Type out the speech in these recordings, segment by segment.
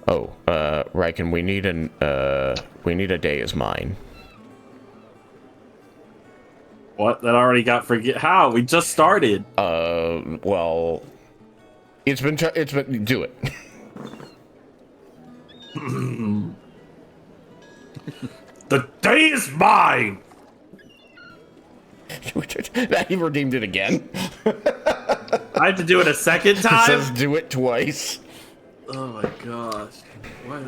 Raiken, we need a day is mine. What? That already got forget? How? We just started. Well, it's been do it. The day is mine. He redeemed it again. I have to do it a second time. It says do it twice. Oh my gosh! Why?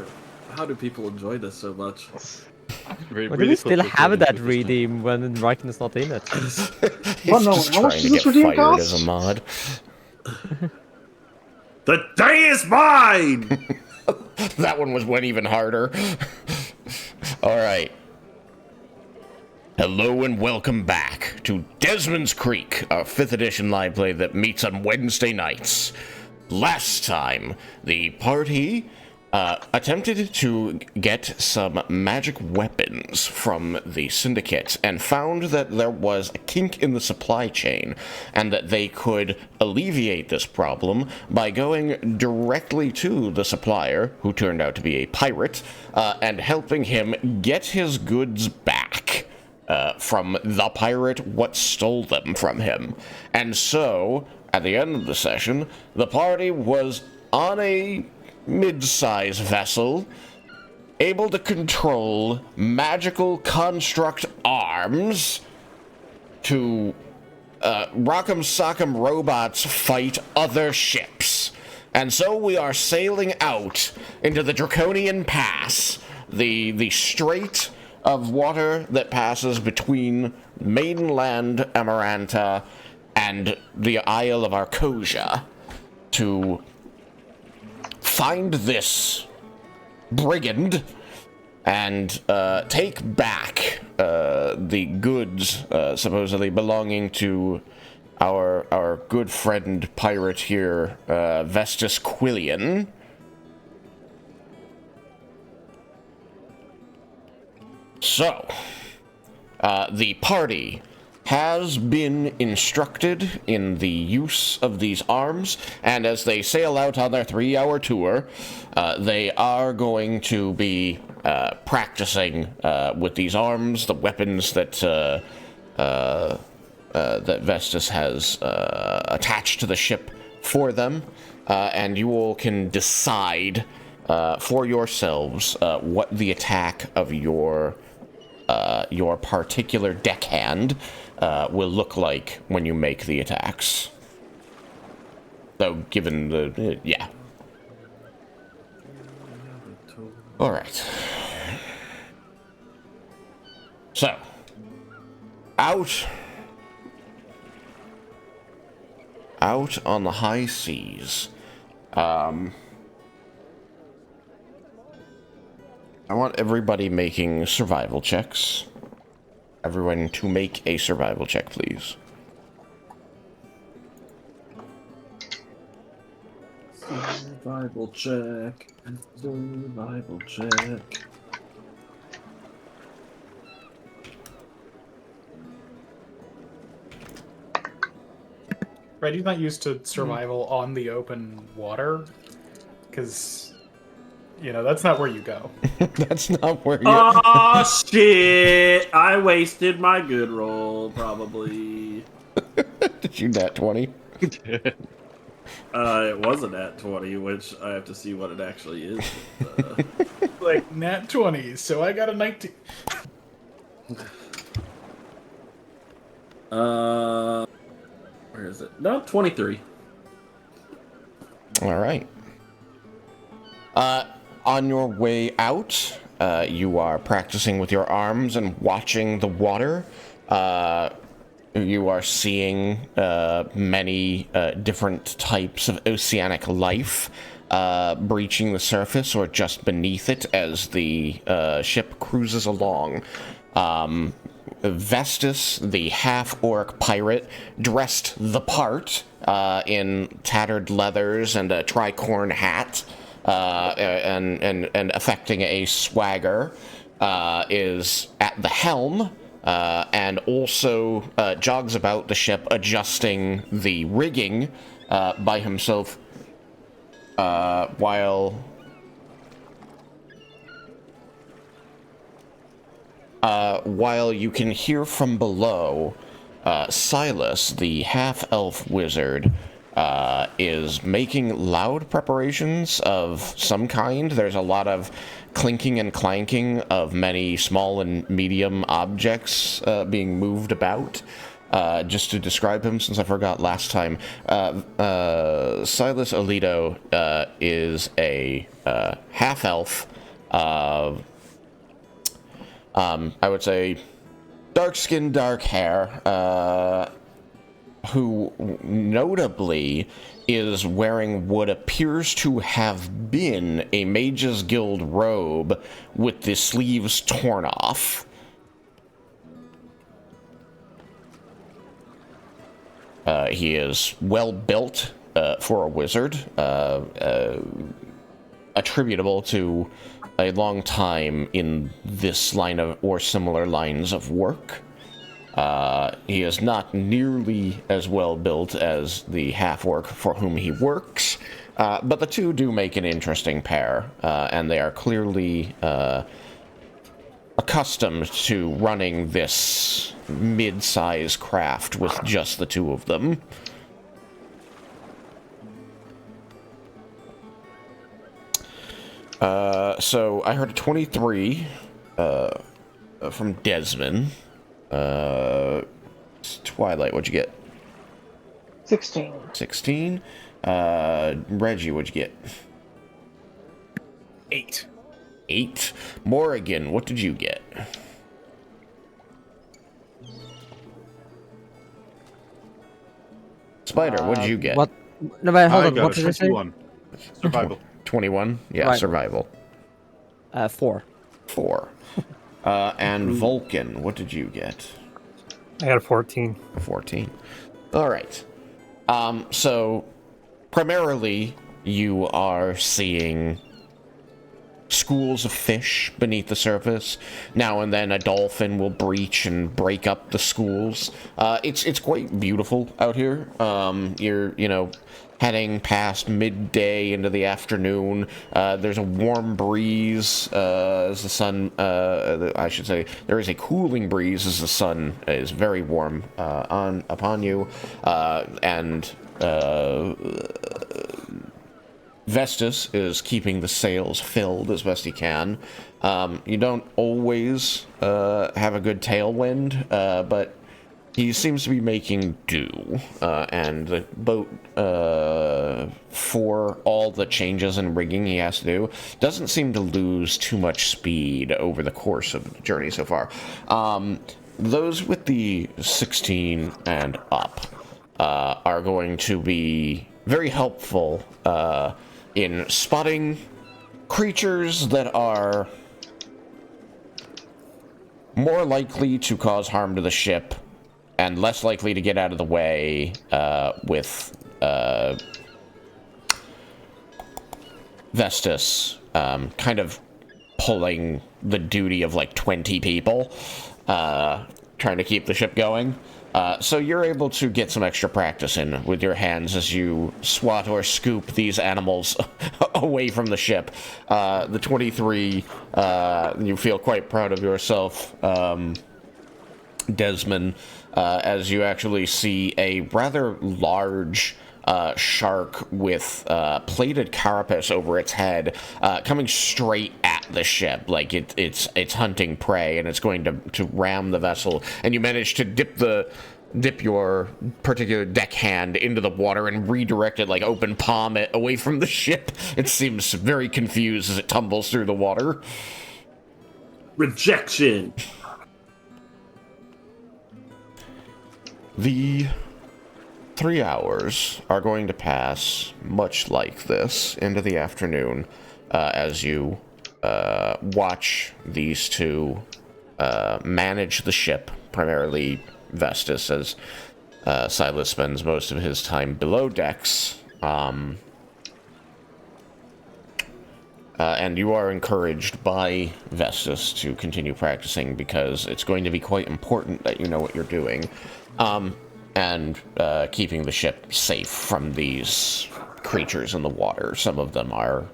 How do people enjoy this so much? Why do we still have that redeem when Raiken is not in it? He's just trying to get fired as a mod. The day is mine! That one went even harder. Alright. Hello and welcome back to Desmin's Creek, our 5th edition live play that meets on Wednesday nights. Last time, the party attempted to get some magic weapons from the Syndicate and found that there was a kink in the supply chain and that they could alleviate this problem by going directly to the supplier, who turned out to be a pirate, and helping him get his goods back from the pirate what stole them from him. And so, at the end of the session, the party was on a mid-size vessel, able to control magical construct arms to rock'em sock'em robots fight other ships. And so we are sailing out into the Draconian Pass, the strait of water that passes between mainland Amaranta and the Isle of Arcosia, to find this brigand and take back the goods supposedly belonging to our good friend pirate here, Vestus Quillian. So, the party has been instructed in the use of these arms, and as they sail out on their 3-hour tour, they are going to be practicing with these arms, the weapons that that Vestus has attached to the ship for them, and you all can decide for yourselves what the attack of your particular deckhand will look like when you make the attacks. So, given the... yeah. Alright. So, out on the high seas, I want everybody making survival checks. Everyone to make a survival check, please. Survival check. Survival check. Reddy's not used to survival on the open water, because, you know, that's not where you go. That's not where you... Oh, shit! I wasted my good roll, probably. Did you nat 20? It wasn't at 20, which I have to see what it actually is. Like, nat 20, so I got a 19. Where is it? No, 23. All right. On your way out, you are practicing with your arms and watching the water. You are seeing many different types of oceanic life breaching the surface or just beneath it as the ship cruises along. Vestus, the half-orc pirate, dressed the part in tattered leathers and a tricorn hat, and affecting a swagger, is at the helm, and also jogs about the ship, adjusting the rigging by himself, while while you can hear from below, Silas, the half-elf wizard, is making loud preparations of some kind. There's a lot of clinking and clanking of many small and medium objects being moved about. Just to describe him, since I forgot last time, Silas Alito is a half-elf. I would say dark skin, dark hair, who notably is wearing what appears to have been a Mage's Guild robe with the sleeves torn off. He is well built for a wizard, attributable to a long time in this line of, or similar lines of work. He is not nearly as well built as the half-orc for whom he works, but the two do make an interesting pair, and they are clearly accustomed to running this mid-size craft with just the two of them. So I heard a 23 from Desmin. Twilight, what'd you get? 16. 16. Reggie, what'd you get? 8. 8. Morrigan, what did you get? Spider, what did you get? What? No, but hold I on. got What a did you say? 21. Survival. 21? Yeah, Right. survival. 4. 4. And Vulcan, what did you get? I got a 14. 14. All right. So, primarily, you are seeing schools of fish beneath the surface. Now and then a dolphin will breach and break up the schools. It's quite beautiful out here. You're, heading past midday into the afternoon. There's a warm breeze as the sun, I should say, there is a cooling breeze as the sun is very warm upon you. And Vestus is keeping the sails filled as best he can. You don't always have a good tailwind, but he seems to be making do, and the boat, for all the changes in rigging he has to do, doesn't seem to lose too much speed over the course of the journey so far. Those with the 16 and up are going to be very helpful in spotting creatures that are more likely to cause harm to the ship and less likely to get out of the way with Vestus kind of pulling the duty of like 20 people, trying to keep the ship going. So you're able to get some extra practice in with your hands as you swat or scoop these animals away from the ship. The 23, you feel quite proud of yourself, Desmin, as you actually see a rather large shark with plated carapace over its head coming straight at the ship, like it's hunting prey and it's going to ram the vessel, and you manage to dip your particular deckhand into the water and redirect it, like open palm it away from the ship. It seems very confused as it tumbles through the water. Rejection. The 3 hours are going to pass much like this into the afternoon as you watch these two manage the ship, primarily Vestus, as Silas spends most of his time below decks. And you are encouraged by Vestus to continue practicing because it's going to be quite important that you know what you're doing. And keeping the ship safe from these creatures in the water. Some of them are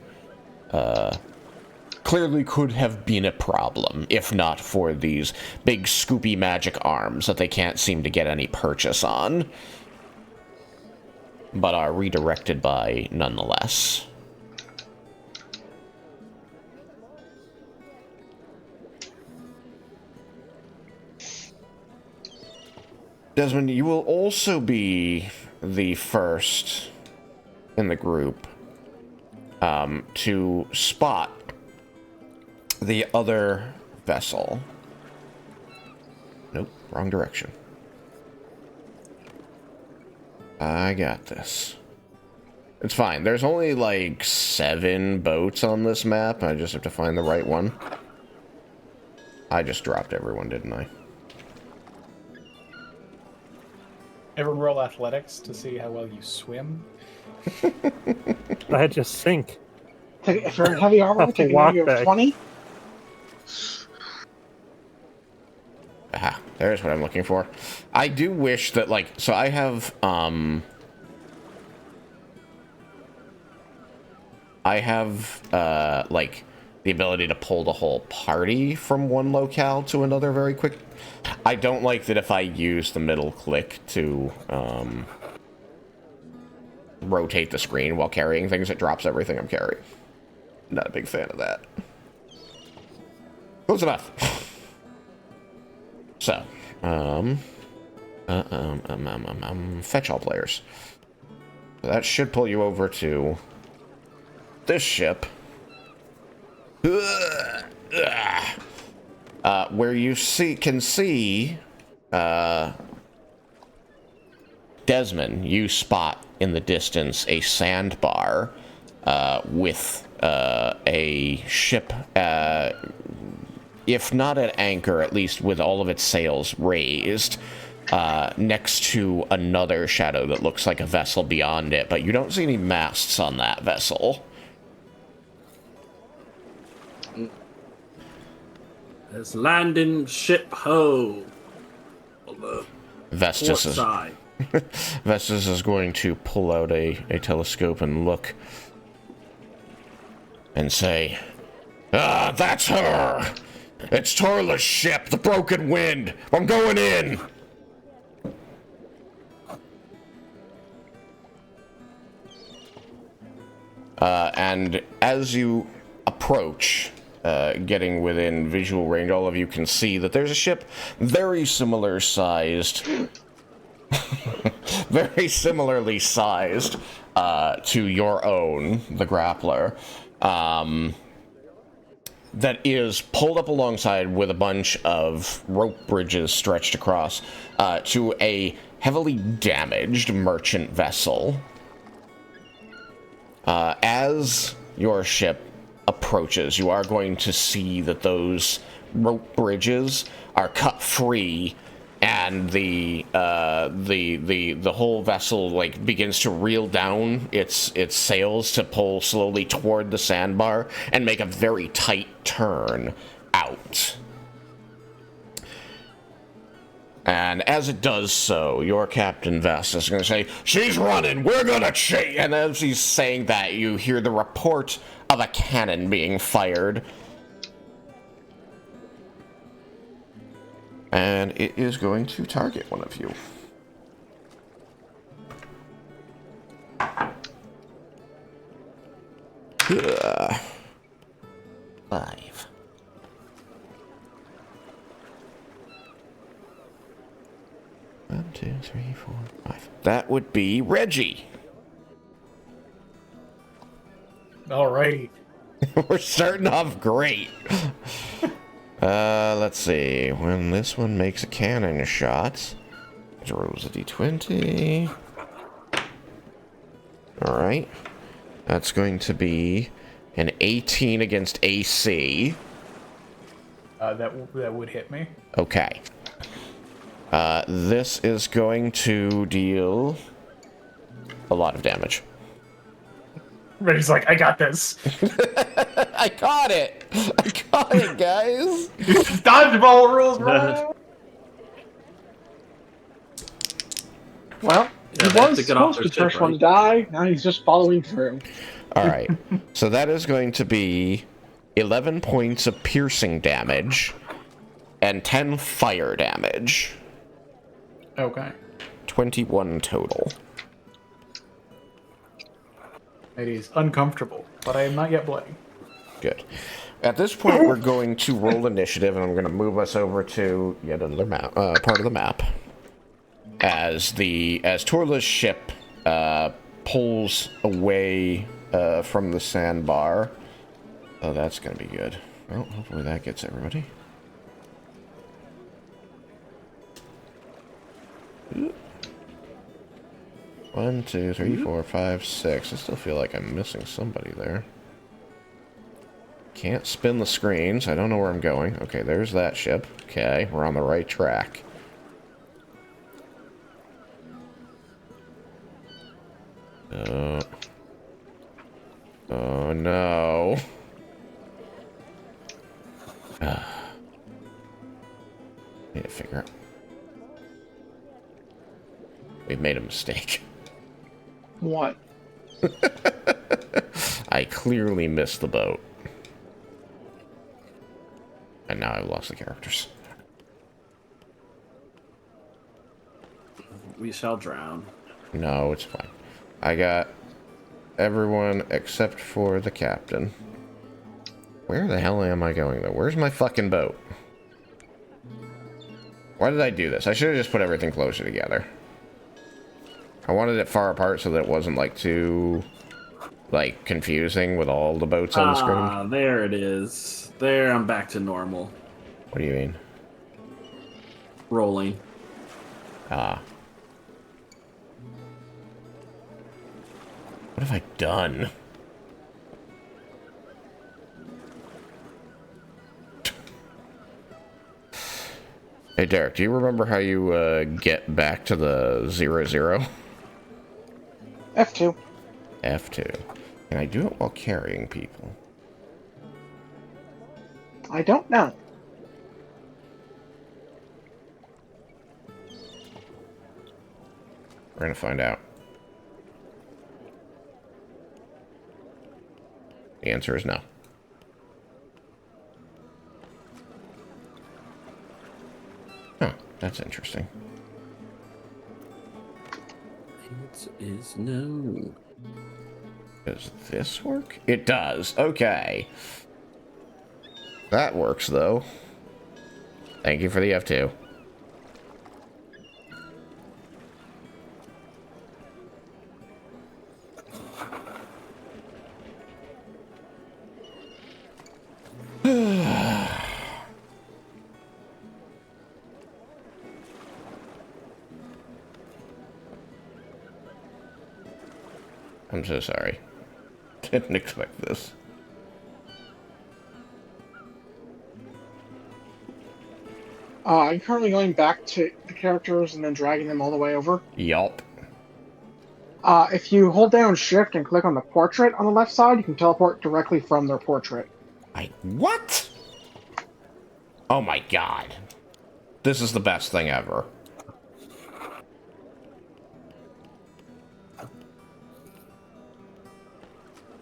clearly could have been a problem, if not for these big scoopy magic arms that they can't seem to get any purchase on, but are redirected by nonetheless. Desmond, you will also be the first in the group to spot the other vessel. Nope, wrong direction. I got this. It's fine. There's only like 7 boats on this map. I just have to find the right one. I just dropped everyone, didn't I? Ever roll athletics to see how well you swim? I just sink. If you're in heavy armor, Have to take a walk negative back. 20. Aha, there's what I'm looking for. I do wish that, like, so I have, like, the ability to pull the whole party from one locale to another very quick. I don't like that if I use the middle click to, rotate the screen while carrying things, it drops everything I'm carrying. Not a big fan of that. Close enough. So, fetch all players. So that should pull you over to this ship. Where you can see, Desmin, you spot in the distance a sandbar, with, a ship, if not at anchor, at least with all of its sails raised, next to another shadow that looks like a vessel beyond it, but you don't see any masts on that vessel. There's landing ship ho. On the Vestus port side. Vestus is going to pull out a telescope and look and say, "Ah, that's her! It's Torla's ship, the Broken Wind! I'm going in!" And as you approach, getting within visual range, all of you can see that there's a ship very similar sized, very similarly sized to your own, the Grappler, that is pulled up alongside with a bunch of rope bridges stretched across to a heavily damaged merchant vessel. As your ship approaches, you are going to see that those rope bridges are cut free, and the whole vessel like begins to reel down its sails to pull slowly toward the sandbar and make a very tight turn out. And as it does so, your Captain Vest is going to say, "She's running, we're going to chase." And as he's saying that, you hear the report of a cannon being fired. And it is going to target one of you. Ugh. 5. One, 2, 3, 4, 5. That would be Reggie. Alrighty. We're starting off great. Let's see. When this one makes a cannon shot, it rolls a d20. Alright. That's going to be an 18 against AC. That would hit me. Okay. This is going to deal a lot of damage. Reggie's like, I got this. I caught it! I caught it, guys! Dodgeball rules, bro! Well, Yeah, he they have was to get off supposed to be their the ship, first one to right? die. Now he's just following through. Alright. So that is going to be 11 points of piercing damage, and 10 fire damage. Okay. 21 total. It is uncomfortable, but I am not yet bloody. Good. At this point, we're going to roll initiative, and I'm going to move us over to yet another map, part of the map. As Torla's ship pulls away from the sandbar. Oh, that's going to be good. Well, hopefully that gets everybody. Ooh. 1, 2, 3, 4, 5, 6. I still feel like I'm missing somebody there. Can't spin the screens. I don't know where I'm going. Okay, there's that ship. Okay, we're on the right track. Oh no. Need to figure out. We've made a mistake. What? I clearly missed the boat. And now I've lost the characters. We shall drown. No, it's fine. I got everyone except for the captain. Where the hell am I going, though? Where's my fucking boat? Why did I do this? I should have just put everything closer together. I wanted it far apart so that it wasn't, like, too, like, confusing with all the boats on the screen. Ah, there it is. There, I'm back to normal. What do you mean? Rolling. Ah. What have I done? Hey, Derek, do you remember how you get back to the 0-0? F2. F2. Can I do it while carrying people? I don't know. We're gonna find out. The answer is no. Huh, that's interesting. It is no. Does this work? It does. Okay. That works, though. Thank you for the F2. I'm so sorry. Didn't expect this. I'm currently going back to the characters and then dragging them all the way over. Yup. If you hold down Shift and click on the portrait on the left side, you can teleport directly from their portrait. What? Oh my god. This is the best thing ever.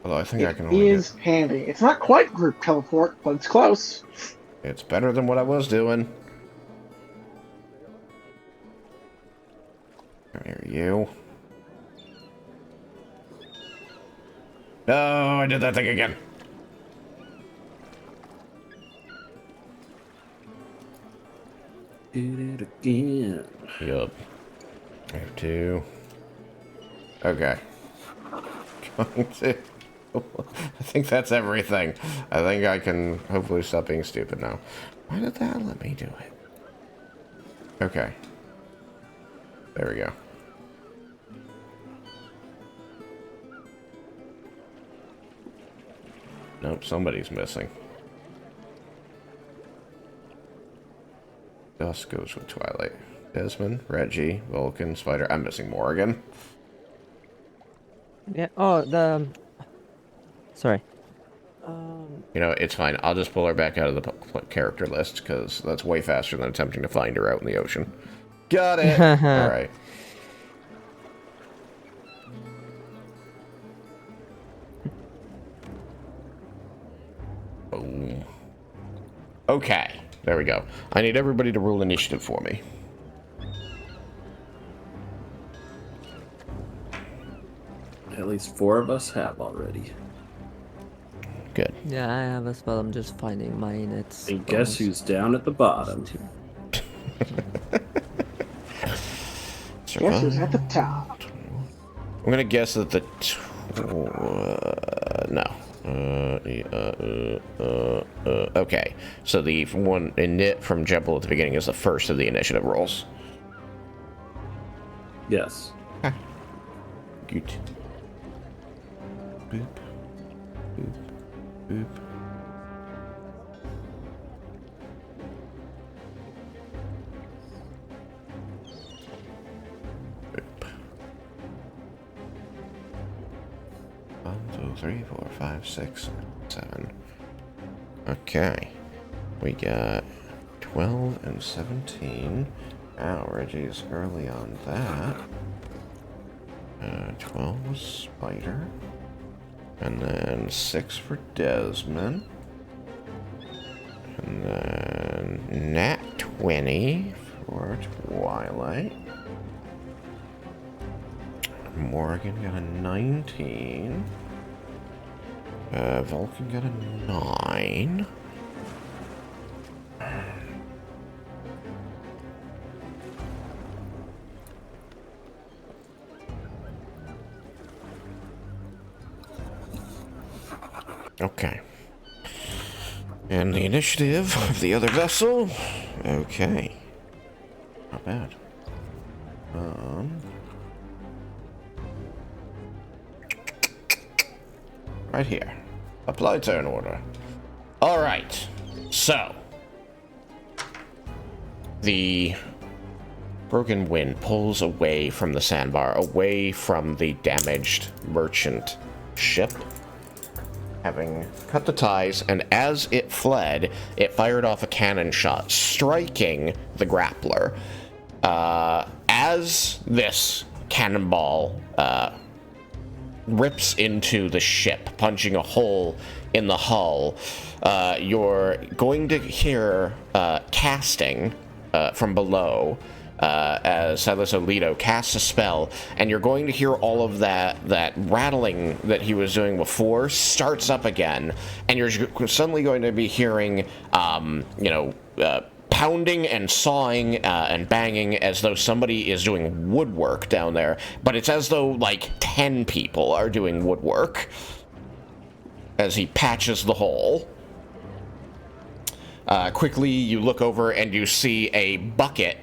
Although I think I can It only is handy. It's not quite group teleport, but it's close. It's better than what I was doing. Come here, you. No, I did that thing again. Did it again. Yup. I have two. Okay. Going to... I think that's everything. I think I can hopefully stop being stupid now. Why did that let me do it? Okay. There we go. Nope, somebody's missing. Dusk goes with Twilight. Desmin, Reggie, Vulcan, Spider. I'm missing Morgan. Yeah. Oh, the. Sorry. You know, it's fine. I'll just pull her back out of the character list, because that's way faster than attempting to find her out in the ocean. Got it! Alright. Oh. Okay, there we go. I need everybody to roll initiative for me. At least 4 of us have already. Good. Yeah, I have as well. I'm just finding mine. It's. And guess who's down at the bottom? Guess who's at the top? I'm gonna guess that the okay. So the one init from Jebel at the beginning is the first of the initiative rolls. Yes. Good. Boop. Boop. Boop. Boop. 1, 2, 3, 4, 5, 6, 7. Okay. We got 12 and 17. Ow, Reggie's early on that. 12 was Spider. And then 6 for Desmin. And then Nat 20 for Twilight. Morgan got a 19. Vulcan got a 9. Okay. And the initiative of the other vessel. Okay. Not bad. Right here. Apply turn order. Alright. So. The broken wind pulls away from the sandbar, away from the damaged merchant ship, having cut the ties, and as it fled, it fired off a cannon shot, striking the grappler. As this cannonball rips into the ship, punching a hole in the hull, you're going to hear casting from below as Silas Olito casts a spell, and you're going to hear all of that rattling that he was doing before starts up again, and you're suddenly going to be hearing, pounding and sawing and banging as though somebody is doing woodwork down there, but it's as though like 10 people are doing woodwork as he patches the hole. Quickly, you look over and you see a bucket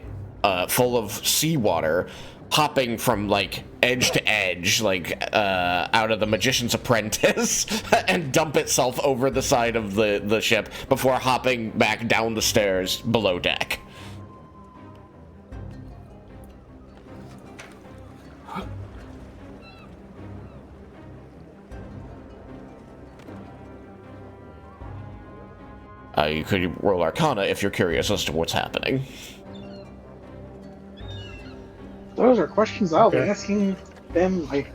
full of seawater hopping from like edge to edge, like out of the Magician's Apprentice, and dump itself over the side of the ship before hopping back down the stairs below deck. You could roll Arcana if you're curious as to what's happening. Those are questions I'll be asking them, like...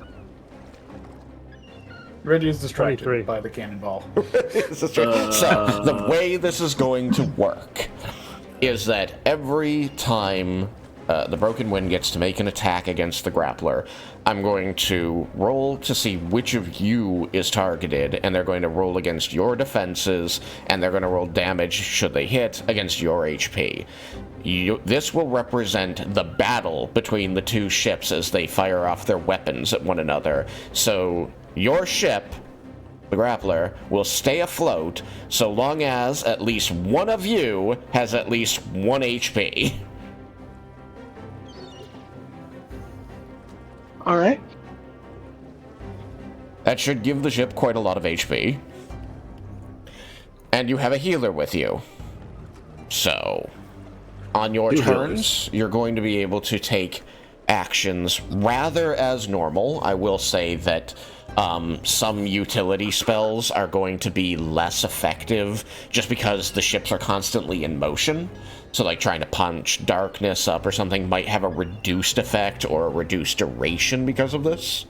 Reggie's distracted 23. by the cannonball. So the way this is going to work is that every time the Broken Wind gets to make an attack against the grappler, I'm going to roll to see which of you is targeted, and they're going to roll against your defenses, and they're going to roll damage should they hit against your HP. This will represent the battle between the two ships as they fire off their weapons at one another. So your ship, the grappler, will stay afloat so long as at least one of you has at least 1 HP. Alright. That should give the ship quite a lot of HP. And you have a healer with you. So, on your turns, you're going to be able to take actions rather as normal. I will say that some utility spells are going to be less effective just because the ships are constantly in motion. So like trying to punch darkness up or something might have a reduced effect or a reduced duration because of this.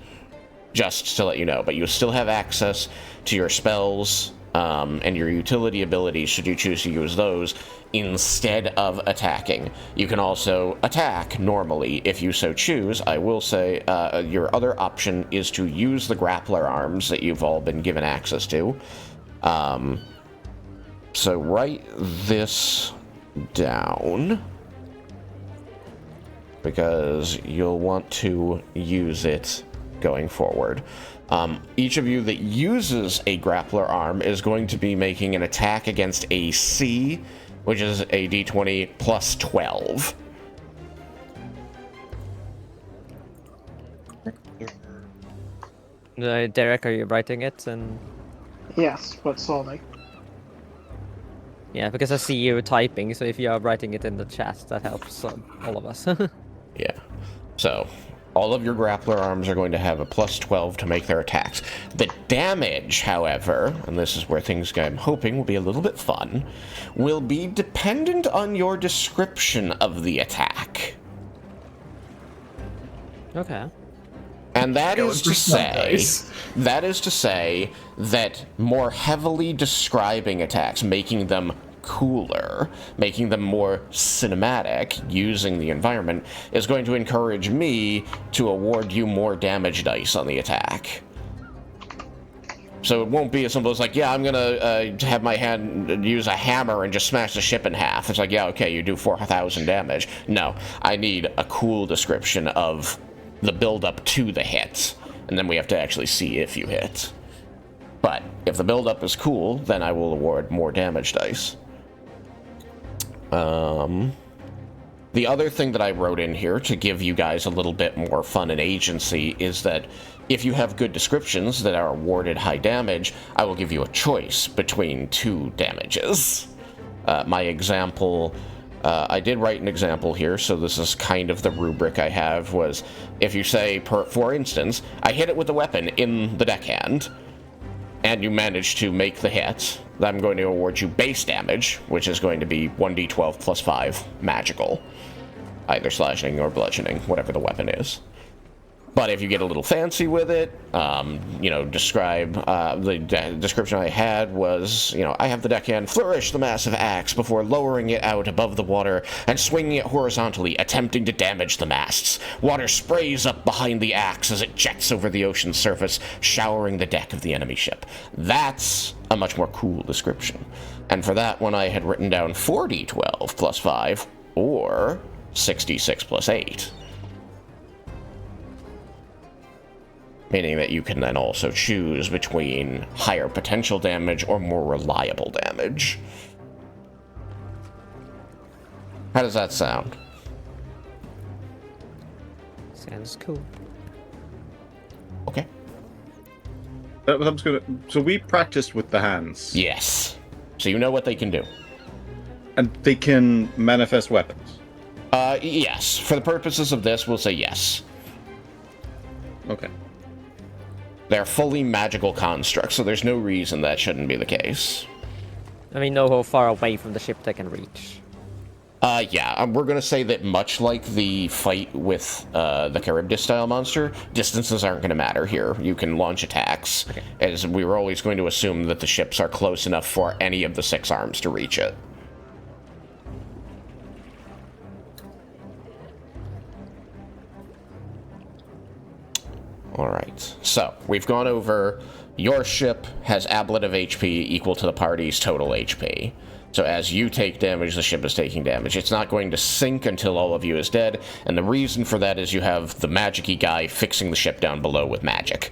Just to let you know. But you still have access to your spells and your utility abilities, should you choose to use those, instead of attacking. You can also attack normally if you so choose. I will say your other option is to use the grappler arms that you've all been given access to. So write this down, because you'll want to use it going forward. Each of you that uses a grappler arm is going to be making an attack against AC, which is a d20 plus 12. Derek, are you writing it? And Yes, but slowly. yeah, because I see you typing, so if you are writing it in the chat, that helps all of us. Yeah. So, all of your grappler arms are going to have a plus 12 to make their attacks. The damage, however, and this is where things I'm hoping will be a little bit fun, will be dependent on your description of the attack. Okay. And that is to dice. say that more heavily describing attacks, making them cooler, making them more cinematic, using the environment, is going to encourage me to award you more damage dice on the attack. So it won't be as simple as like, yeah, I'm gonna have my hand use a hammer and just smash the ship in half. It's like, yeah, okay, you do 4,000 damage. No, I need a cool description of the build-up to the hit, and then we have to actually see if you hit. But if the build-up is cool, then I will award more damage dice. The other thing that I wrote in here to give you guys a little bit more fun and agency is that if you have good descriptions that are awarded high damage, I will give you a choice between two damages. My example, I did write an example here, so this is kind of the rubric I have, was if you say, for instance, I hit it with the weapon in the deckhand, and you manage to make the hit, I'm going to award you base damage, which is going to be 1d12 plus 5 magical. Either slashing or bludgeoning, whatever the weapon is. But if you get a little fancy with it, the description I had was, I have the deckhand flourish the massive axe before lowering it out above the water and swinging it horizontally, attempting to damage the masts. Water sprays up behind the axe as it jets over the ocean's surface, showering the deck of the enemy ship. That's a much more cool description. And for that one, I had written down 4d12 plus 5, or 66 plus 8. Meaning that you can then also choose between higher potential damage or more reliable damage. How does that sound? Sounds cool. Okay. So we practiced with the hands. Yes. So you know what they can do. And they can manifest weapons. Yes. For the purposes of this, we'll say yes. Okay. They're fully magical constructs, so there's no reason that shouldn't be the case. I mean, know how far away from the ship they can reach. We're going to say that much like the fight with the Charybdis-style monster, distances aren't going to matter here. You can launch attacks, as we were always going to assume that the ships are close enough for any of the 6 arms to reach it. Alright, so we've gone over your ship has ablative HP equal to the party's total HP. So as you take damage, the ship is taking damage. It's not going to sink until all of you is dead, and the reason for that is you have the magic-y guy fixing the ship down below with magic.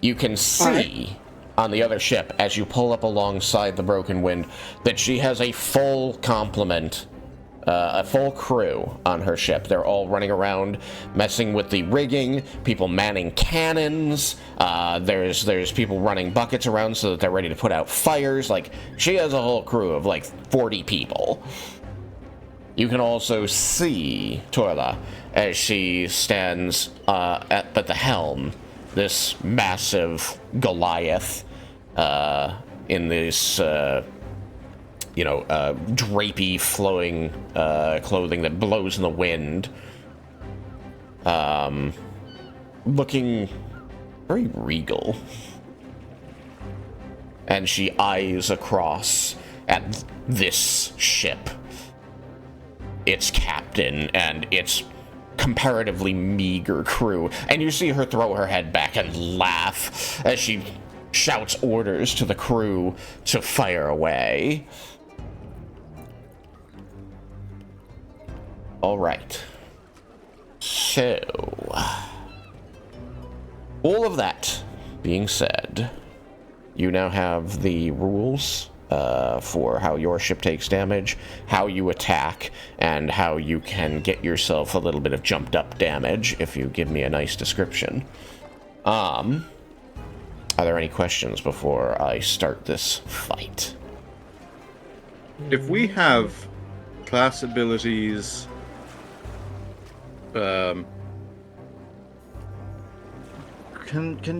You can see on the other ship, as you pull up alongside the Broken Wind, that she has a full complement, a full crew on her ship. They're all running around, messing with the rigging, people manning cannons, there's people running buckets around so that they're ready to put out fires. Like, she has a whole crew of like 40 people. You can also see Torla as she stands at the helm, this massive Goliath in this drapey, flowing clothing that blows in the wind. Looking very regal. and she eyes across at this ship, its captain, and its comparatively meager crew, and you see her throw her head back and laugh as she shouts orders to the crew to fire away. All right. So, all of that being said, you now have the rules for how your ship takes damage, how you attack, and how you can get yourself a little bit of jumped up damage if you give me a nice description. Are there any questions before I start this fight? If we have class abilities, can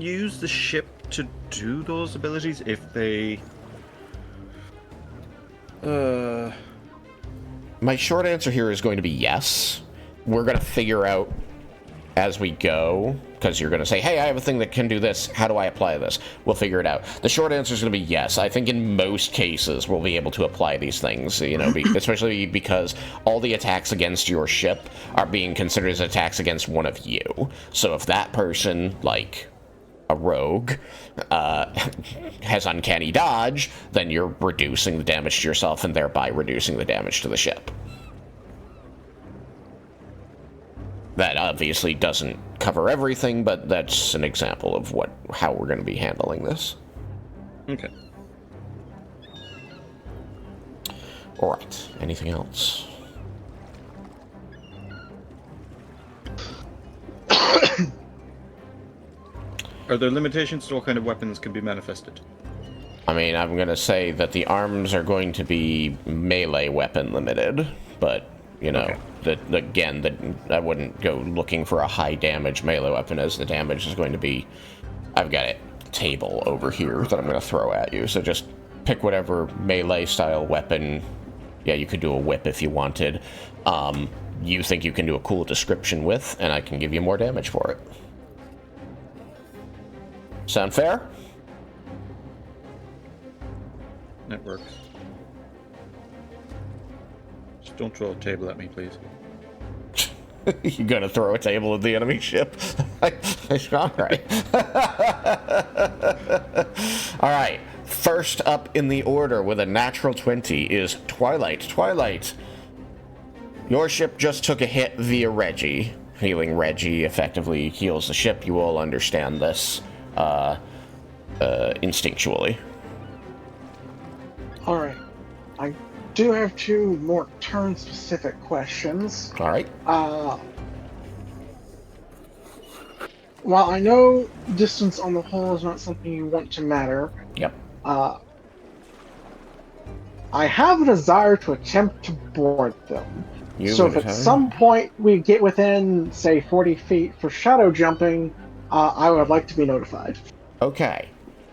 you use the ship to do those abilities if they? My short answer here is going to be yes. We're going to figure out as we go, because you're going to say, hey, I have a thing that can do this. How do I apply this? We'll figure it out. The short answer is going to be yes. I think in most cases we'll be able to apply these things, you know, especially because all the attacks against your ship are being considered as attacks against one of you. So if that person, like a rogue, has uncanny dodge, then you're reducing the damage to yourself and thereby reducing the damage to the ship. That obviously doesn't cover everything, but that's an example of how we're going to be handling this. Okay. All right. Anything else? Are there limitations to what kind of weapons can be manifested? I mean, I'm going to say that the arms are going to be melee weapon limited, but, you know, okay. I wouldn't go looking for a high damage melee weapon, as the damage is going to be... I've got a table over here that I'm going to throw at you, so just pick whatever melee style weapon. Yeah, you could do a whip if you wanted. You think you can do a cool description with, and I can give you more damage for it. Sound fair? That works. Just don't throw a table at me, please. You gonna throw a table at the enemy ship? All right. All right. First up in the order with a natural 20 is Twilight. Twilight, your ship just took a hit via Reggie. Healing Reggie effectively heals the ship. You all understand this instinctually. All right. I do have two more turn-specific questions. All right. While I know distance on the whole is not something you want to matter, Yep. I have a desire to attempt to board them. You so if at some point we get within, say, 40 feet for shadow jumping, I would like to be notified. Okay.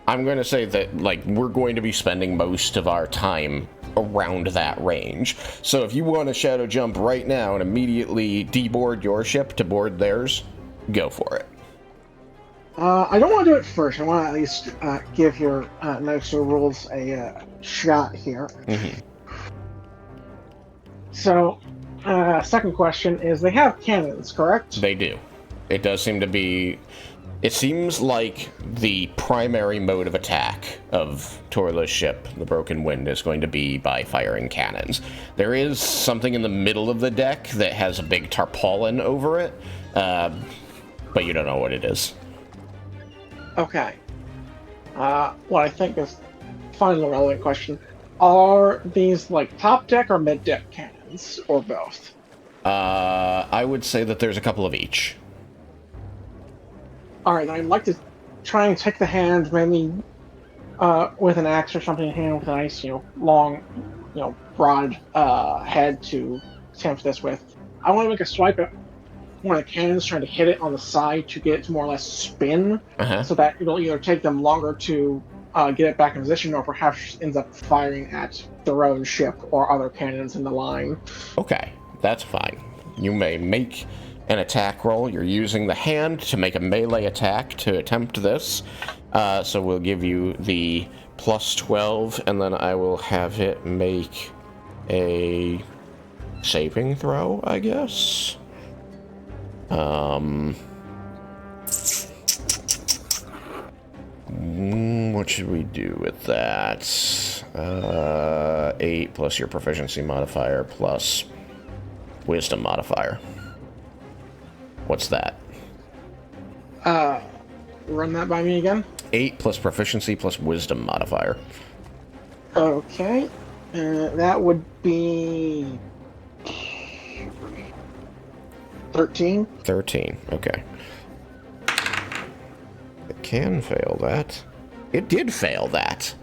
I'm going to say that, like, we're going to be spending most of our time around that range. So if you want to shadow jump right now and immediately deboard your ship to board theirs, go for it. I don't want to do it first. I want to at least give your nicer rules a shot here. Mm-hmm. So, second question is, they have cannons, correct? They do. It does seem to be... It seems like the primary mode of attack of Torla's ship, the Broken Wind, is going to be by firing cannons. There is something in the middle of the deck that has a big tarpaulin over it, but you don't know what it is. Okay. What I think is final relevant question. Are these, like, top deck or mid deck cannons, or both? I would say that there's a couple of each. Alright, I'd like to try and take the hand, maybe with an axe or something in hand with a nice, long, broad head to attempt this with. I want to make a swipe at one of the cannons, trying to hit it on the side to get it to more or less spin, so that it'll either take them longer to get it back in position, or perhaps ends up firing at their own ship or other cannons in the line. Okay, that's fine. You may make an attack roll. You're using the hand to make a melee attack to attempt this. So we'll give you the plus 12, and then I will have it make a saving throw, I guess. What should we do with that? 8 plus your proficiency modifier plus wisdom modifier. What's that? Run that by me again. 8 plus proficiency plus wisdom modifier. Okay. That would be 13. 13, okay. It can fail that. It did fail that.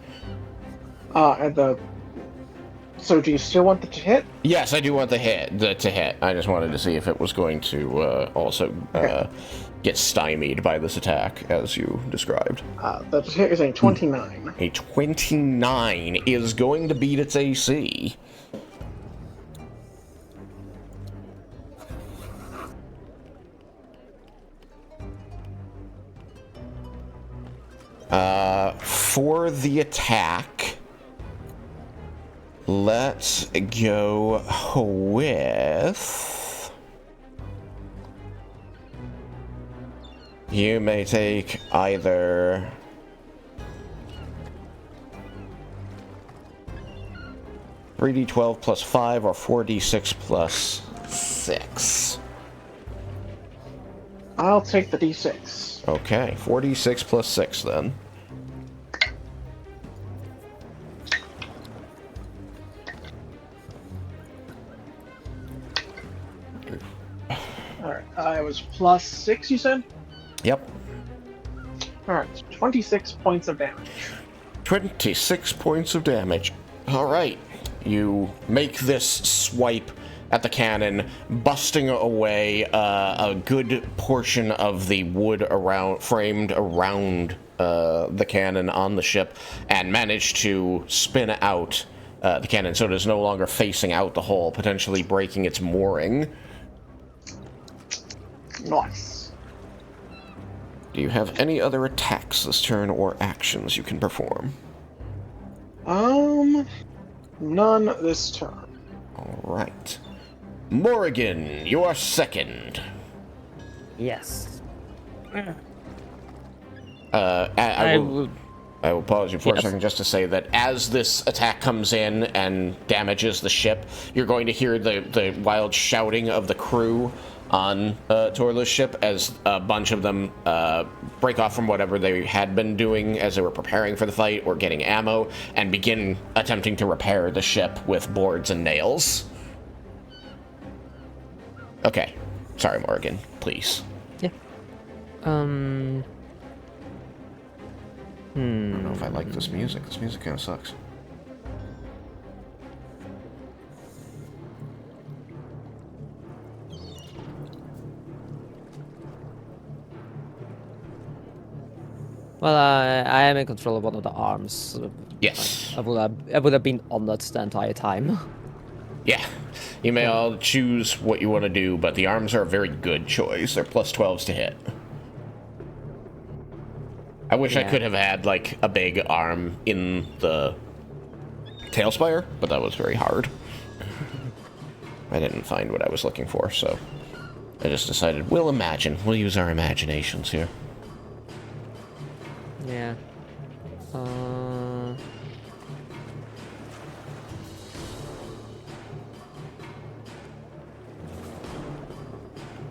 So do you still want the to hit? Yes, I do want to hit. I just wanted to see if it was going to also get stymied by this attack, as you described. The to hit is a 29. A 29 is going to beat its AC. For the attack, let's go with... You may take either... (3d12 plus 5) or 4d6 plus 6. I'll take the d6. Okay, 4d6 plus 6 then. Alright, I was plus 6, you said? Yep. Alright, 26 points of damage. 26 points of damage. Alright. You make this swipe at the cannon, busting away a good portion of the wood framed around the cannon on the ship, and manage to spin out the cannon so it is no longer facing out the hole, potentially breaking its mooring. Nice. Do you have any other attacks this turn or actions you can perform? None this turn. Alright. Morrigan, you are second. Yes. I will pause you for a second just to say that as this attack comes in and damages the ship, you're going to hear the wild shouting of the crew on Torla's ship as a bunch of them break off from whatever they had been doing as they were preparing for the fight or getting ammo and begin attempting to repair the ship with boards and nails. Okay. Sorry, Morgan. Please. Yeah. I don't know if I like this music. This music kind of sucks. Well, I am in control of one of the arms. Yes. I would have been on that the entire time. Yeah. You may all choose what you want to do, but the arms are a very good choice. They're plus 12s to hit. I wish I could have had, like, a big arm in the tailspire, but that was very hard. I didn't find what I was looking for, so I just decided we'll imagine. We'll use our imaginations here. Yeah.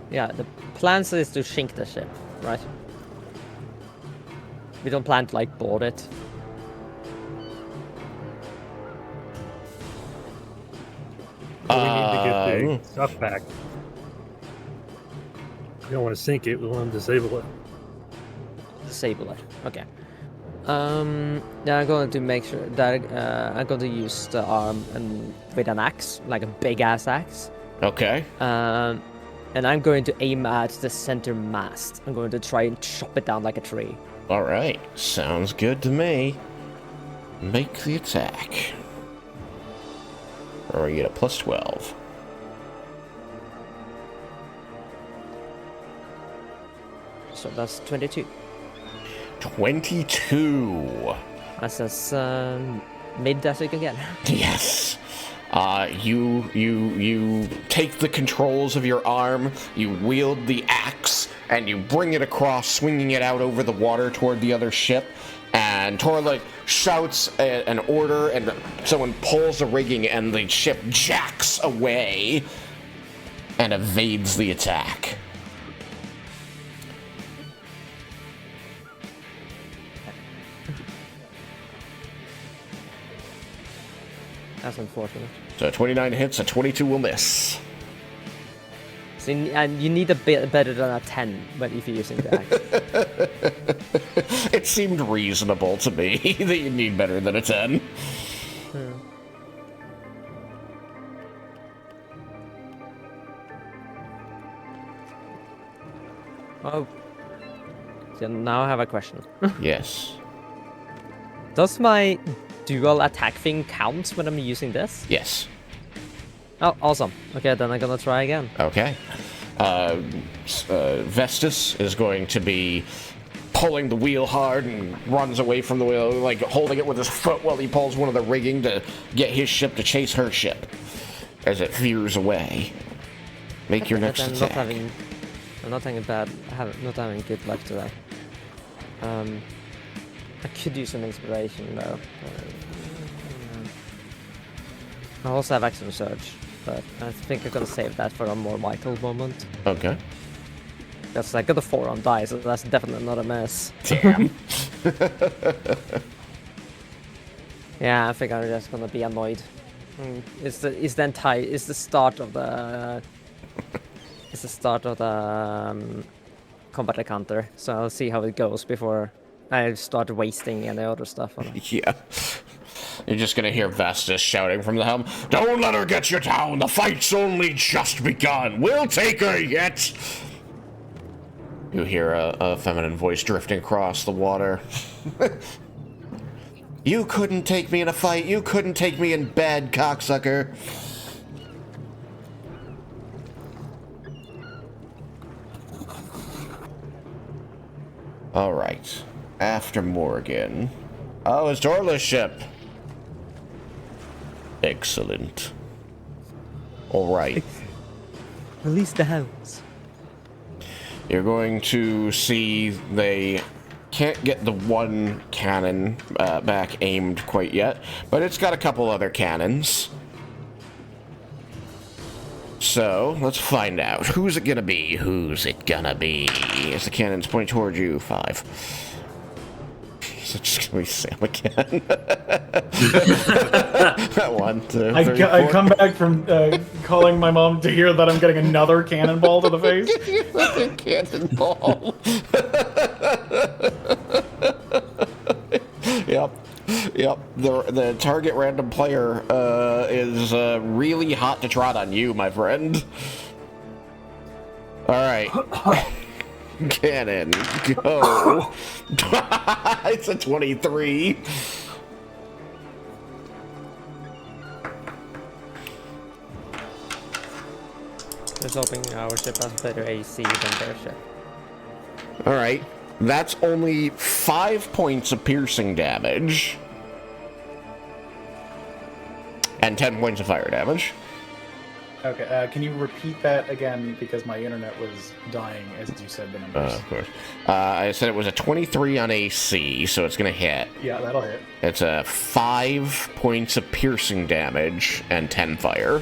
Yeah, the plan is to sink the ship, right? We don't plan to, like, board it. We need to get the stuff back. We don't want to sink it. We want to disable it. Disable it. Okay. Yeah, I'm going to make sure that I'm going to use the arm and with an axe, like a big ass axe. Okay. And I'm going to aim at the center mast. I'm going to try and chop it down like a tree. All right. Sounds good to me. Make the attack. Or you get a plus 12. so that's 22. 22. That's as mid as you can get. Yes. You take the controls of your arm, you wield the axe, and you bring it across, swinging it out over the water toward the other ship. And Torla shouts an order, and someone pulls the rigging, and the ship jacks away and evades the attack. That's unfortunate. So 29 hits, a 22 will miss. So you need a bit better than a 10, but if you're using the axe. It seemed reasonable to me that you need better than a 10. Oh. So now I have a question. Yes. Does my dual attack thing count when I'm using this? Yes. Oh, awesome. Okay, then I'm gonna try again. Okay. Vestus is going to be pulling the wheel hard and runs away from the wheel, like holding it with his foot while he pulls one of the rigging to get his ship to chase her ship as it veers away. Make your next I'm attack. I'm not having not having good luck today. I could use some inspiration though. I also have Action Surge, but I think I'm gonna save that for a more vital moment. Okay. Because I got a 4 on die, so that's definitely not a miss. Damn. Yeah, I think I'm just gonna be annoyed. It's the start of the combat encounter, so I'll see how it goes before I start wasting any other stuff on it. Yeah. You're just gonna hear Vestus shouting from the helm, "Don't let her get you down! The fight's only just begun! We'll take her yet!" You hear a feminine voice drifting across the water. "You couldn't take me in a fight! You couldn't take me in bed, cocksucker!" Alright. After Morgan. Oh, it's Dorla's ship. Excellent. Alright. Release the hounds. You're going to see they can't get the one cannon back aimed quite yet, but it's got a couple other cannons. So, let's find out. Who's it gonna be? Who's it gonna be? As the cannons point toward you, 5. So it's just gonna be Sam again. 1, 2, 3, I 4. come back from calling my mom to hear that I'm getting another cannonball to the face. Cannonball. Yep. The target random player is really hot to trot on you, my friend. All right. Cannon, go. It's a 23. Just hoping our ship has better AC than their ship. All right. That's only 5 points of piercing damage. And 10 points of fire damage. Okay, can you repeat that again? Because my internet was dying as you said the numbers. Of course. I said it was a 23 on AC, so it's going to hit. Yeah, that'll hit. It's 5 points of piercing damage and 10 fire.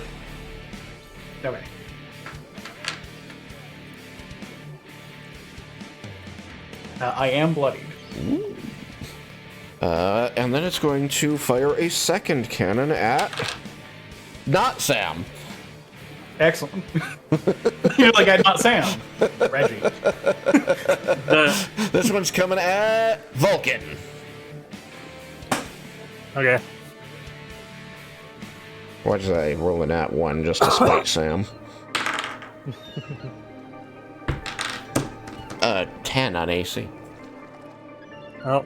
Okay. I am bloodied. And then it's going to fire a second cannon at... Not Sam. Excellent. You're like, I'm not Sam. Reggie. This one's coming at Vulcan. Okay. What's I rolling at 1 just to spite Sam? 10 on AC. Oh.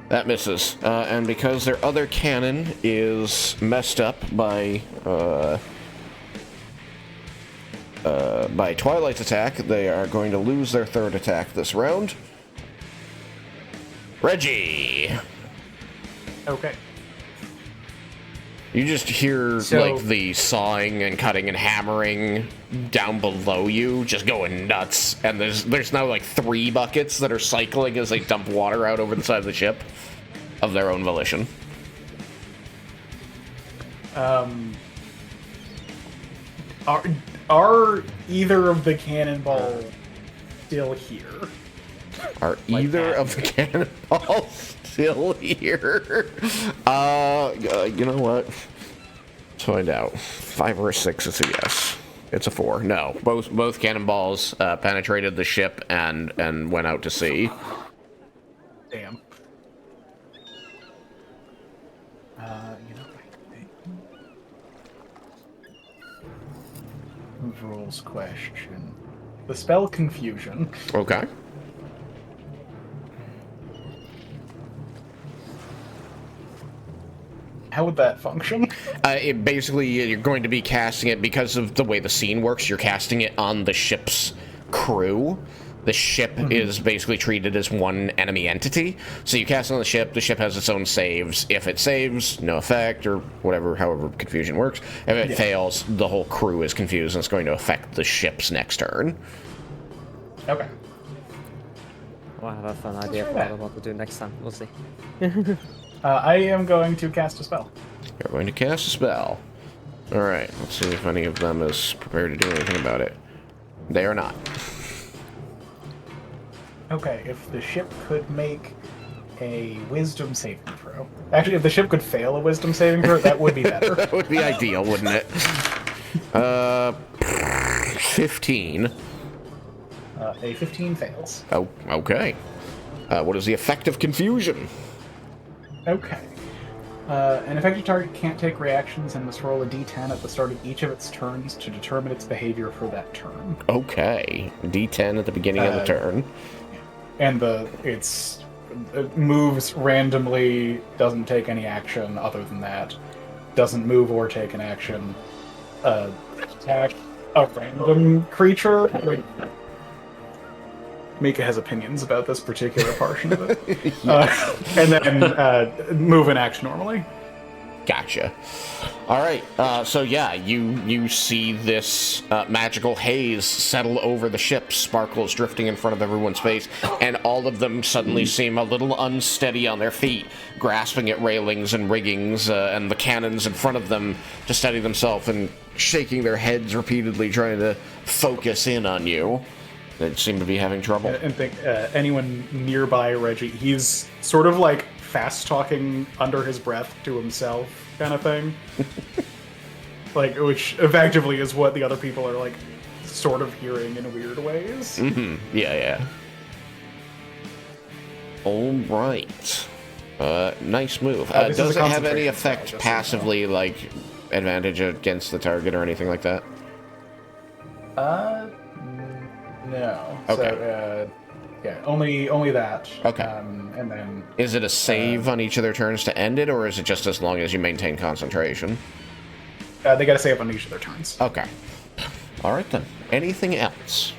That misses. And because their other cannon is messed up by by Twilight's attack, they are going to lose their third attack this round. Reggie! Okay. You just hear, like, the sawing and cutting and hammering down below you, just going nuts. And there's now, like, 3 buckets that are cycling as they dump water out over the side of the ship of their own volition. Are either of the cannonballs still here? Are either of the cannonballs still here? You know what? Let's find out. 5 or a 6 is a yes. It's a 4. No, both cannonballs penetrated the ship and went out to sea. Damn. You know, I think... Rules question. The spell Confusion. Okay. How would that function? Basically, you're going to be casting it because of the way the scene works. You're casting it on the ship's crew. The ship is basically treated as one enemy entity. So you cast it on the ship has its own saves. If it saves, no effect, or whatever, however confusion works. If it fails, the whole crew is confused, and it's going to affect the ship's next turn. Okay. Well, I have a fun idea for what to do next time. We'll see. I am going to cast a spell. You're going to cast a spell. Alright, let's see if any of them is prepared to do anything about it. They are not. Okay, if the ship could make a wisdom saving throw. Actually, if the ship could fail a wisdom saving throw, that would be better. That would be ideal, wouldn't it? 15. A 15 fails. Oh, okay. What is the effect of confusion? Okay. An affected target can't take reactions and must roll a d10 at the start of each of its turns to determine its behavior for that turn. Okay. D10 at the beginning of the turn. And it moves randomly, doesn't take any action other than that. Doesn't move or take an action. Attack a random creature. Mika has opinions about this particular portion of it. And then move and act normally. Gotcha. Alright, so yeah, you see this magical haze settle over the ship, sparkles drifting in front of everyone's face, and all of them suddenly seem a little unsteady on their feet, grasping at railings and riggings, and the cannons in front of them to steady themselves and shaking their heads repeatedly, trying to focus in on you. They seem to be having trouble. And think anyone nearby Reggie, he's sort of like fast talking under his breath to himself kind of thing. Like, which effectively is what the other people are like sort of hearing in weird ways. Mm-hmm. Yeah. Alright. Nice move. Does it have any effect passively, like advantage against the target or anything like that? No. Okay. So, yeah, only that. Okay. And then... Is it a save on each of their turns to end it, or is it just as long as you maintain concentration? They gotta save on each of their turns. Okay. Alright then. Anything else?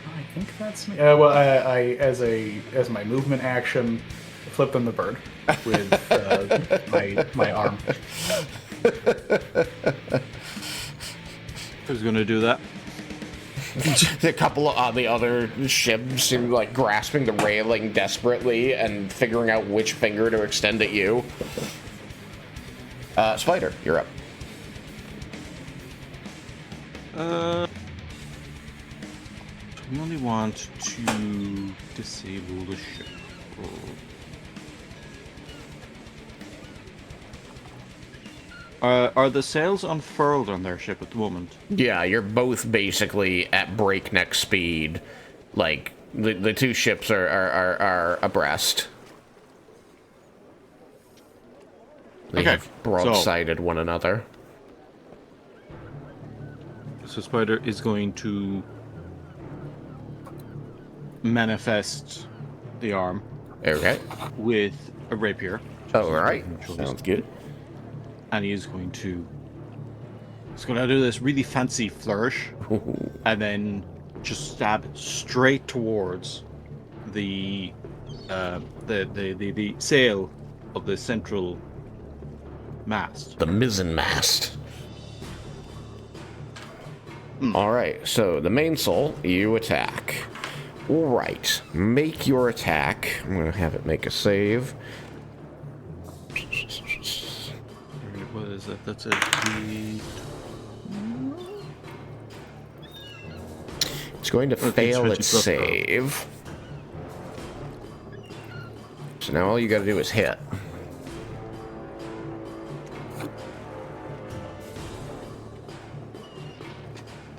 I think that's me. Well, I as my movement action, flip them the bird with my arm. Who's gonna do that? A couple of the other ships seem like grasping the railing desperately and figuring out which finger to extend at you. Spider, you're up. I only want to disable the ship. Are the sails unfurled on their ship at the moment? Yeah, you're both basically at breakneck speed. Like, the two ships are abreast. They have broadsided one another. So Spider is going to manifest the arm. Okay. With a rapier. Alright, sounds good. And he is going to It's gonna do this really fancy flourish, and then just stab straight towards the sail of the central mast. The mizzen mast. Alright, so the mainsail, you attack. Alright, make your attack. I'm gonna have it make a save. What is that? That's a It's going to fail 20 its plus save. So now all you gotta do is hit.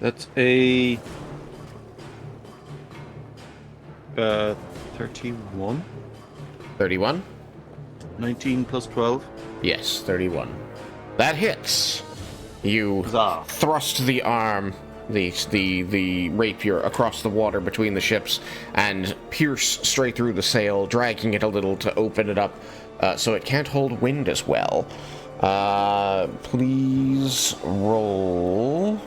That's a 31. 31? 19 plus 12. Yes, 31. That hits. You Huzzah. thrust the arm, the rapier across the water between the ships and pierce straight through the sail, dragging it a little to open it up so it can't hold wind as well. Please roll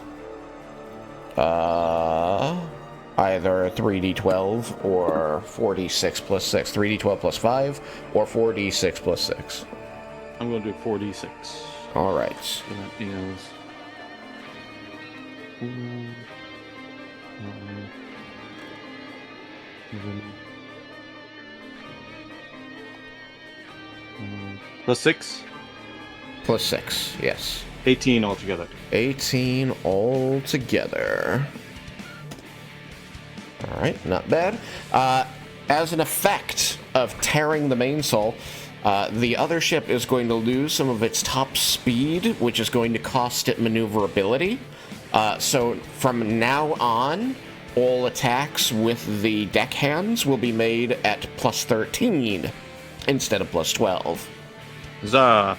either 3d12 or 4d6 plus 6. 3d12 plus 5 or 4d6 plus 6. I'm going to do 4d6. All right. So that is 4, 7, plus 6. Plus 6, yes. 18 altogether. 18 altogether. Alright, not bad. As an effect of tearing the mainsail, the other ship is going to lose some of its top speed, which is going to cost it maneuverability. So from now on, all attacks with the deckhands will be made at plus 13 instead of plus 12. Huzzah!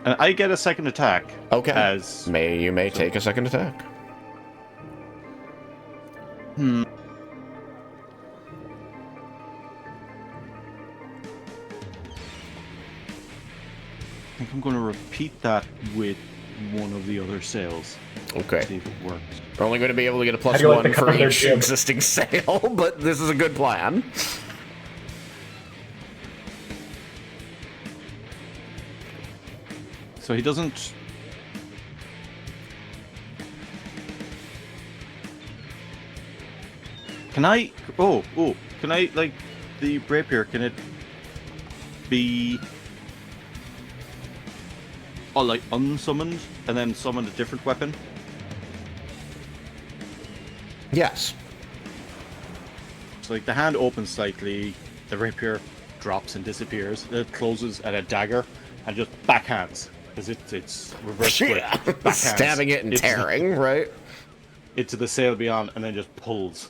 And I get a second attack. Okay. As You may take a second attack. I think I'm going to repeat that with one of the other sails. See Okay. if it works. We're only going to be able to get a How plus do you like 1 the for color each jib? existing sail, but this is a good plan. So he doesn't. Can I? Oh, can I, like, the rapier, can it be, like, unsummoned and then summon a different weapon? Yes. So, like, the hand opens slightly, the rapier drops and disappears, it closes at a dagger, and just backhands. Because it's reverse grip. Yeah. Backhands Stabbing it and into- tearing, right? into the sail beyond, and then just pulls.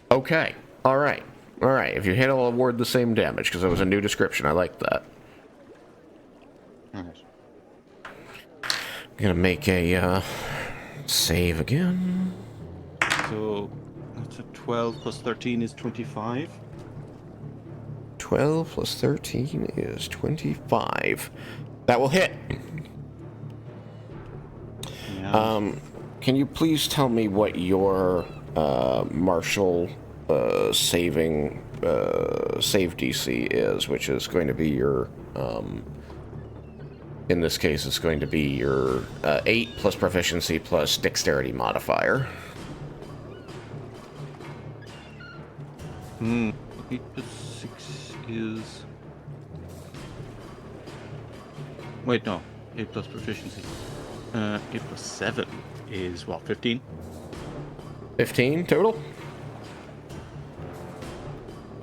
Okay. All right. All right. If you hit, I'll award the same damage because it was a new description. I like that. Alright. I'm gonna make a save again. So that's a 12 plus 13 is 25. 12 plus 13 is 25. That will hit. Yeah. Can you please tell me what your martial save DC is, which is going to be your in this case it's going to be your 8 plus proficiency plus dexterity modifier. 8 plus 6 is. Wait, no. 8 plus proficiency. 8 plus 7 is what? 15? 15 total?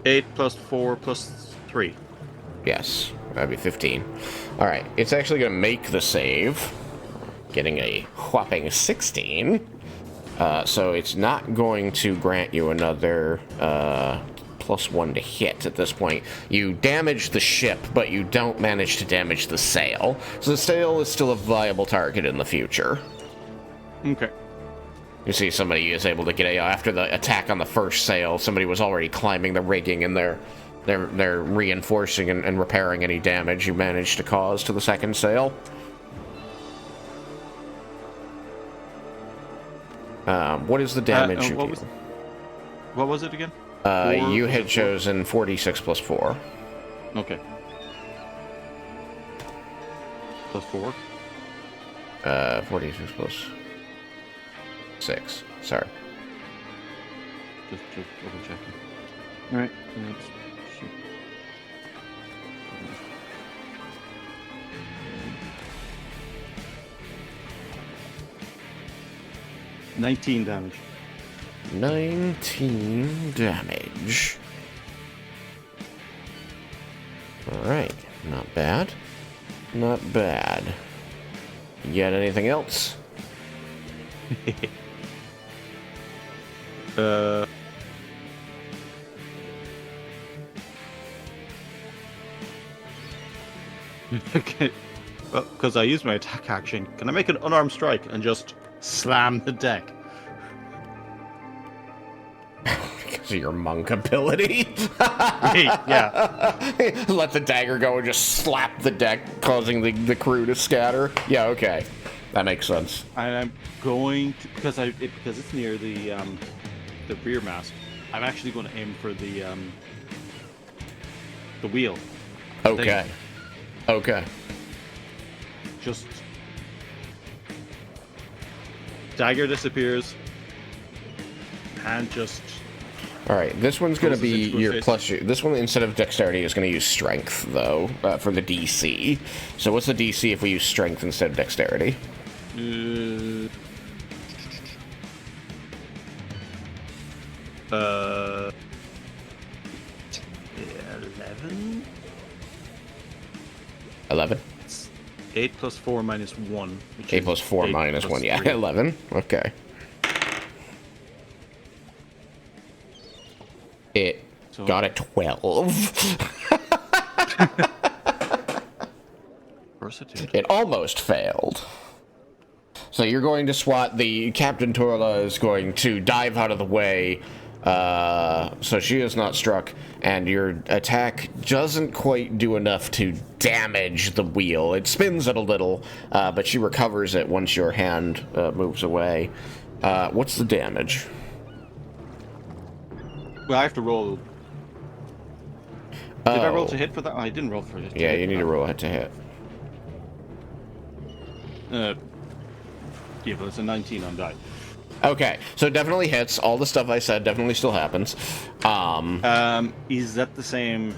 8 plus 4 plus 3. Yes, that'd be 15. Alright, it's actually going to make the save, getting a whopping 16. So it's not going to grant you another plus 1 to hit at this point. You damage the ship, but you don't manage to damage the sail. So the sail is still a viable target in the future. Okay. You see somebody is able to get after the attack on the first sail, somebody was already climbing the rigging and they're they're reinforcing and repairing any damage you managed to cause to the second sail. What is the damage you deal? What was it again? You had chosen 46 plus 4. Okay. Plus 4? 46 plus 6. Sorry. Just double checking. Alright. Shoot. 19 damage. 19 damage. Alright, not bad. Not bad. You got anything else? Okay. Well, because I used my attack action, can I make an unarmed strike and just slam the deck? Because of your monk ability? Yeah. Let the dagger go and just slap the deck, causing the crew to scatter? Yeah, okay. That makes sense. And I'm going to, because it's near the rear mast, I'm actually going to aim for the wheel. Okay. Okay. Just dagger disappears, and just. All right, this one's going to be Closes into your his plus. This one, instead of dexterity, is going to use strength, though, for the DC. So what's the DC if we use strength instead of dexterity? 11. $11. 8 plus 4 minus 1. 8 plus 4 minus 1, yeah, 3. 11. Okay. It got a 12. Versatile. It almost failed. So you're going to swat. The Captain Torla is going to dive out of the way, so she is not struck, and your attack doesn't quite do enough to damage the wheel. It spins it a little, but she recovers it once your hand moves away. What's the damage? Well, I have to roll. Did I roll to hit for that? Oh, I didn't roll for it. Yeah, you need to roll it to hit. Yeah, but it's a 19 on die. Okay, so it definitely hits. All the stuff I said definitely still happens. Is that the same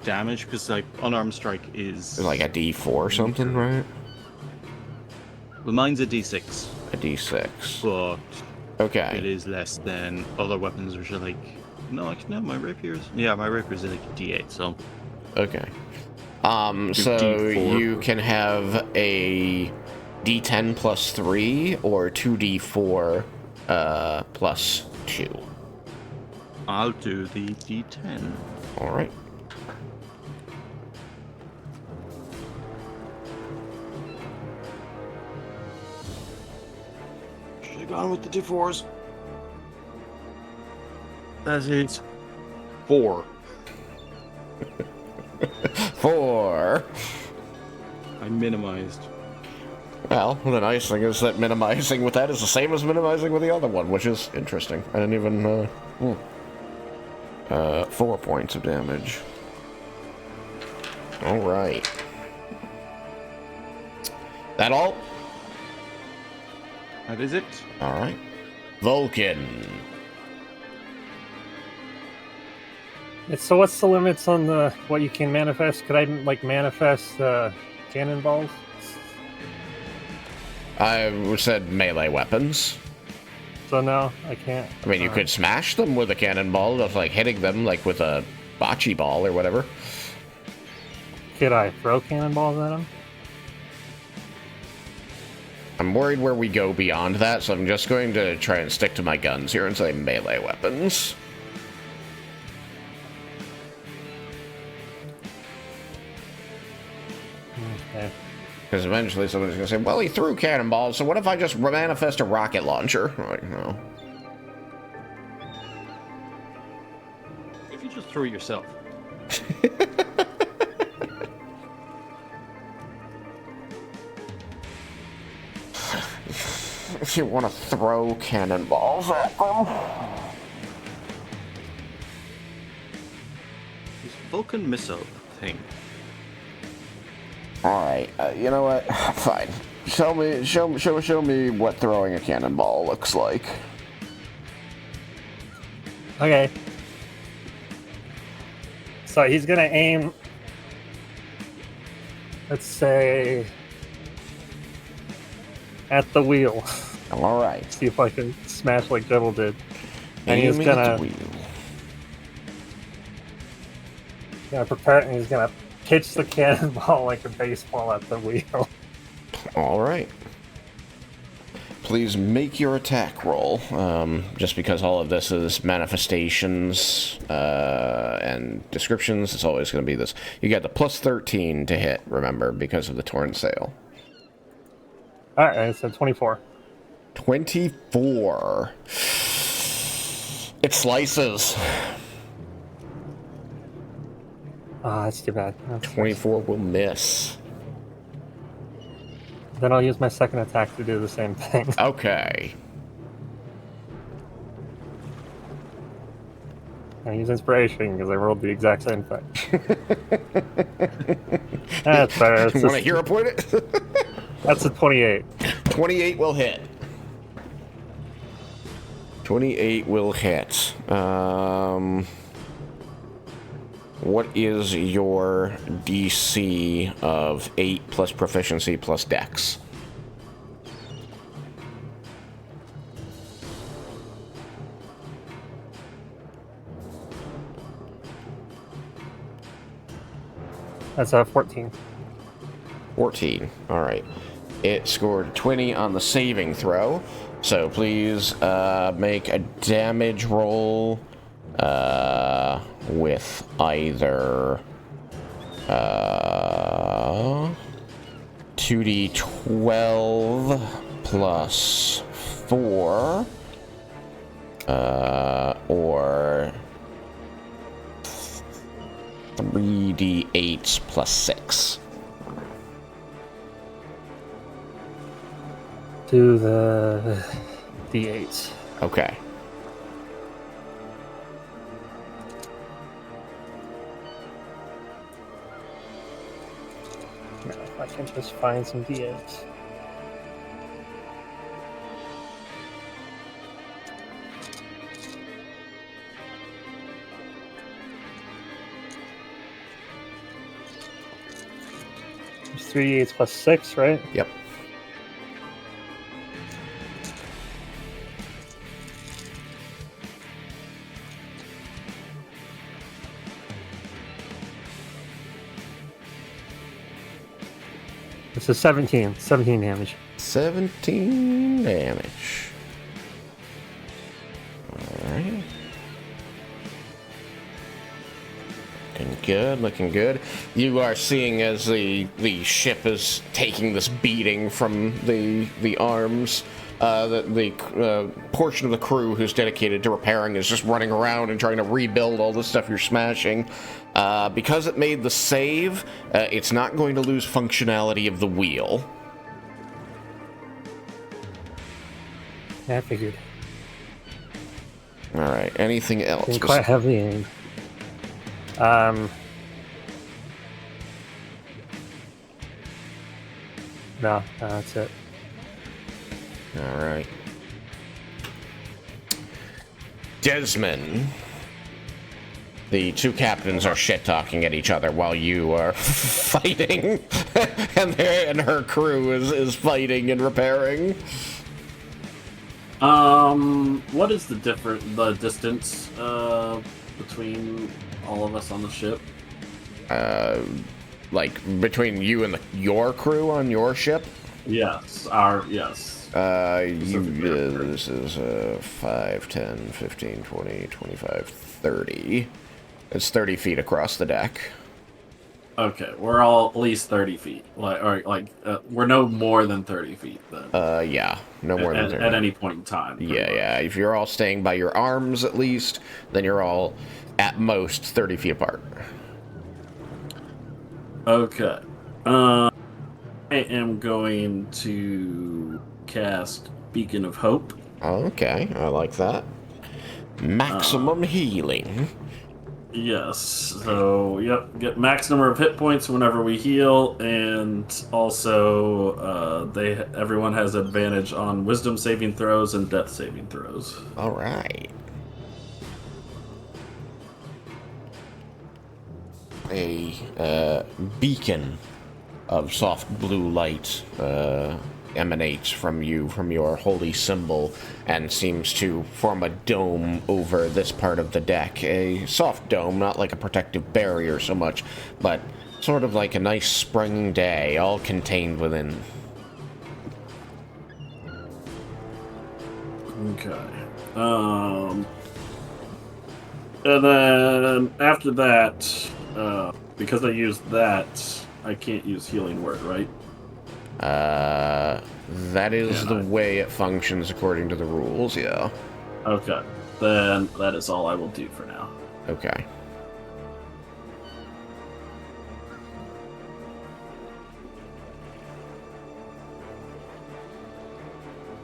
damage? Because like unarmed strike is Like a D4 or something, right? Well, mine's a D6, A D6. but it Okay. is less than other weapons, which are like. No, actually, no. My rapier's. Yeah, my rapier's like a D8. So. Okay. So D4. you can have a D10 plus 3 or 2D4 plus 2. I'll do the D10. All right. Should have gone with the D4s. That is 4. 4. I minimized. Well, the nice thing is that minimizing with that is the same as minimizing with the other one, which is interesting. I didn't even, 4 points of damage. All right. That all? That is it. All right. Vulcan. So what's the limits on the what you can manifest? Could I like manifest cannonballs? I said melee weapons. So no, I can't. I mean, you could smash them with a cannonball, just like hitting them like with a bocce ball or whatever. Could I throw cannonballs at them? I'm worried where we go beyond that, so I'm just going to try and stick to my guns here and say melee weapons. Okay. Because eventually somebody's going to say, well, he threw cannonballs, so what if I just manifest a rocket launcher? I'm like, no. If you just through it yourself. If you want to throw cannonballs at them. This Vulcan missile thing. Alright, you know what? Fine. Show me what throwing a cannonball looks like. Okay. So he's gonna aim, let's say, at the wheel. Alright. See if I can smash like Devil did. And Aiming he's gonna at the wheel. prepare it, and he's gonna pitch the cannonball like a baseball at the wheel. Alright. Please make your attack roll. Just because all of this is manifestations and descriptions, it's always going to be this. You got the plus 13 to hit, remember, because of the torn sail. Alright, so 24. 24. It slices. Ah, that's too bad. 24 will miss. Then I'll use my second attack to do the same thing. Okay. I use inspiration because I rolled the exact same thing. That's better. Want to hero point it? That's a 28. 28 will hit. 28 will hit. What is your DC of 8 plus proficiency plus dex? That's a 14. 14. Alright. It scored 20 on the saving throw. So please make a damage roll with either 2d12 plus 4 or 3d8 plus 6. Do the D8s. Okay. No, I can just find some D8s. There's 3 D8s plus 6, right? Yep. This is 17. 17 damage. 17 damage. Alright. Looking good, looking good. You are seeing as the ship is taking this beating from the arms. The portion of the crew who's dedicated to repairing is just running around and trying to rebuild all the stuff you're smashing. Because it made the save, it's not going to lose functionality of the wheel. Yeah, I figured. Alright, anything else? Been quite heavy aim. No, that's it. Alright. Desmin. The two captains are shit-talking at each other while you are fighting, and her crew is fighting and repairing. What is the distance between all of us on the ship? Like between you and your crew on your ship? Yes, yes. This is 5, 10, 15, 20, 25, 30. It's 30 feet across the deck. Okay, we're all at least 30 feet. We're no more than 30 feet then. Yeah, no more than 30. At any point in time. Yeah. If you're all staying by your arms at least, then you're all at most 30 feet apart. Okay. I am going to cast Beacon of Hope. Okay, I like that. Maximum healing. Yes. So, yep, get max number of hit points whenever we heal, and also everyone has advantage on Wisdom saving throws and Death saving throws. All right. A beacon of soft blue light emanates from you, from your holy symbol, and seems to form a dome over this part of the deck. A soft dome, not like a protective barrier so much, but sort of like a nice spring day, all contained within. Okay. And then after that, because I used that, I can't use Healing Word, right? That is the way it functions according to the rules, yeah. Okay. Then that is all I will do for now. Okay.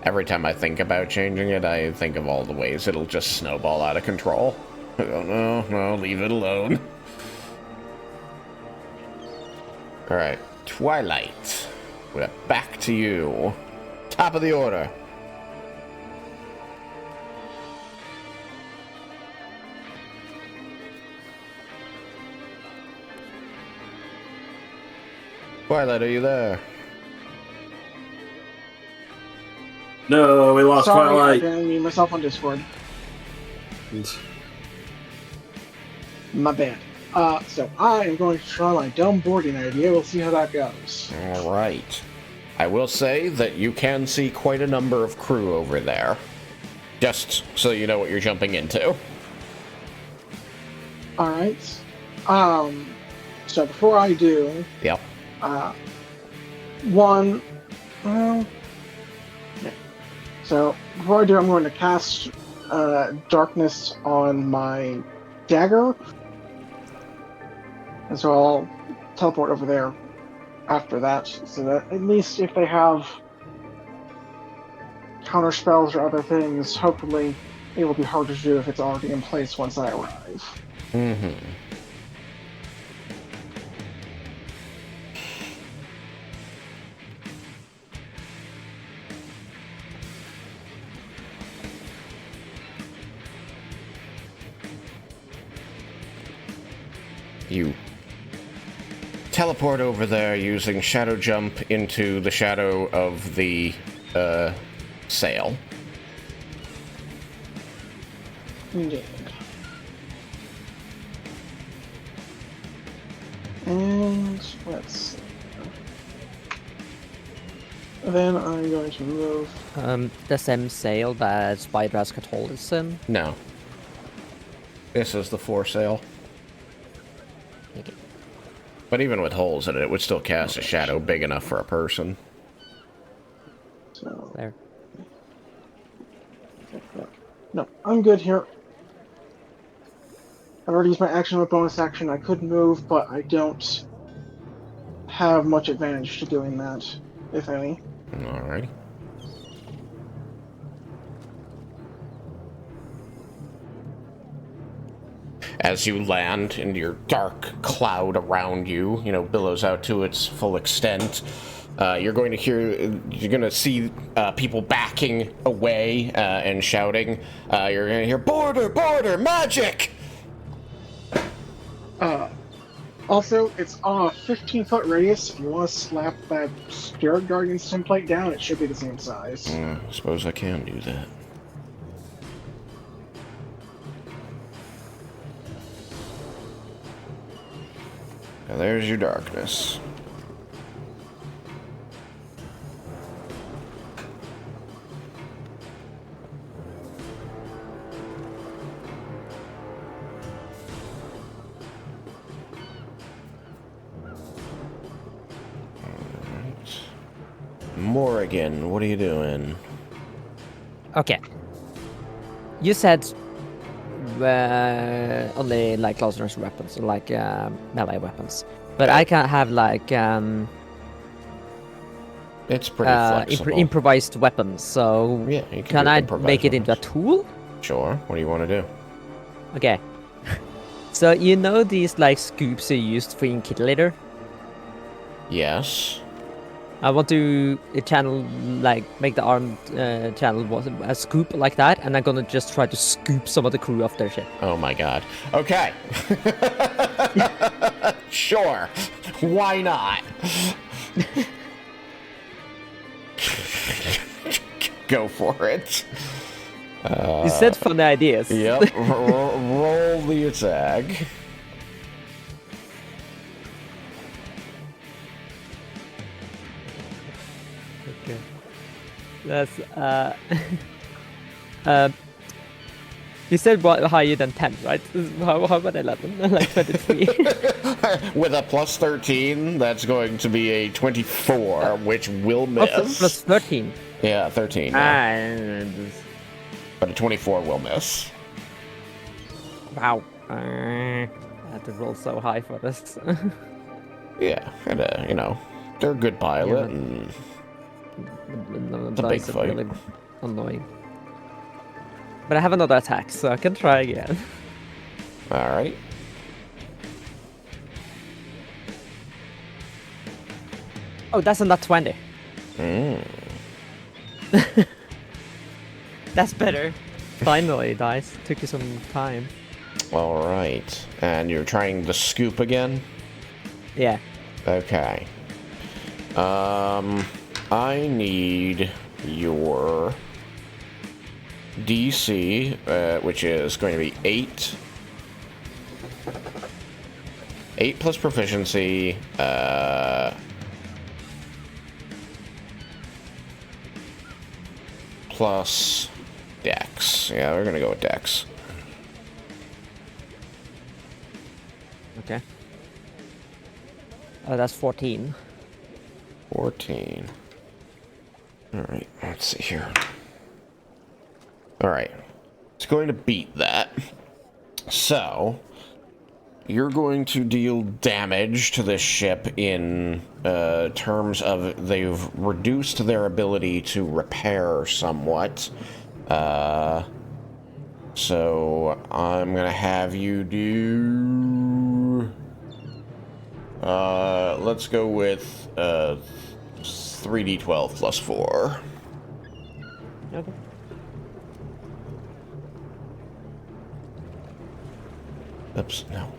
Every time I think about changing it, I think of all the ways it'll just snowball out of control. I go, no, leave it alone. Alright, Twilight. We're back to you. Top of the order. Twilight, are you there? No, we lost Sorry, I Twilight. didn't mute myself on Discord. My bad. So I am going to try my dumb boarding idea. We'll see how that goes. Alright. I will say that you can see quite a number of crew over there. Just so you know what you're jumping into. Alright. So before I do, Yep. one, well, yeah. So before I do, I'm going to cast darkness on my dagger. And so I'll teleport over there after that, so that at least if they have counter spells or other things, hopefully it will be harder to do if it's already in place once I arrive. Mm-hmm. You teleport over there using shadow jump into the shadow of the sail. Indeed. And let's see. Then I'm going to move. The same sail that Spider has Catalyst in. No. This is the foresail. Okay. But even with holes in it, it would still cast a shadow big enough for a person. So There. no, I'm good here. I've already used my action with bonus action. I could move, but I don't have much advantage to doing that, if any. Alrighty. As you land and your dark cloud around you, billows out to its full extent, you're going to see people backing away and shouting. You're going to hear, "Border, border, magic!" Also, it's on a 15-foot radius. If you want to slap that Spirit Guardian's template down, it should be the same size. I suppose I can do that. Now there's your darkness. Alright. Morrigan, what are you doing? Okay. You said only like close range weapons, like melee weapons. But I can have like It's pretty flexible. improvised weapons. So Yeah, you can do I improvised make it into a weapons. tool? Sure. What do you want to do? Okay. So you know these like scoops you used for in Kit later? Yes. I want to channel like make the arm channel a scoop like that, and I'm gonna just try to scoop some of the crew off their ship. Oh my god. Okay. Sure. Why not? Go for it. You said funny ideas. Yep. Roll the attack. Okay. That's you said what higher than 10, right? How about 11? Like 23. With a plus 13, that's going to be a 24, which will miss. Plus 13. Yeah, 13. Yeah. But a 24 will miss. Wow. I had to roll so high for this. Yeah, and you know, they're a good pilot. Yeah, And the It's a big dice are fight. really annoying. But I have another attack, so I can try again. all right. Oh, that's a nat 20. That's better. Finally, dice. Took you some time. All right. And you're trying the scoop again? Yeah. Okay. I need your DC, which is going to be 8. 8 plus proficiency, plus Dex. Yeah, we're gonna go with Dex. Okay. Oh, that's 14. 14. Alright, let's see here. Alright. It's going to beat that. So, you're going to deal damage to this ship in terms of they've reduced their ability to repair somewhat. So, I'm going to have you do... let's go with 3d12 plus 4. Okay. Oops, no.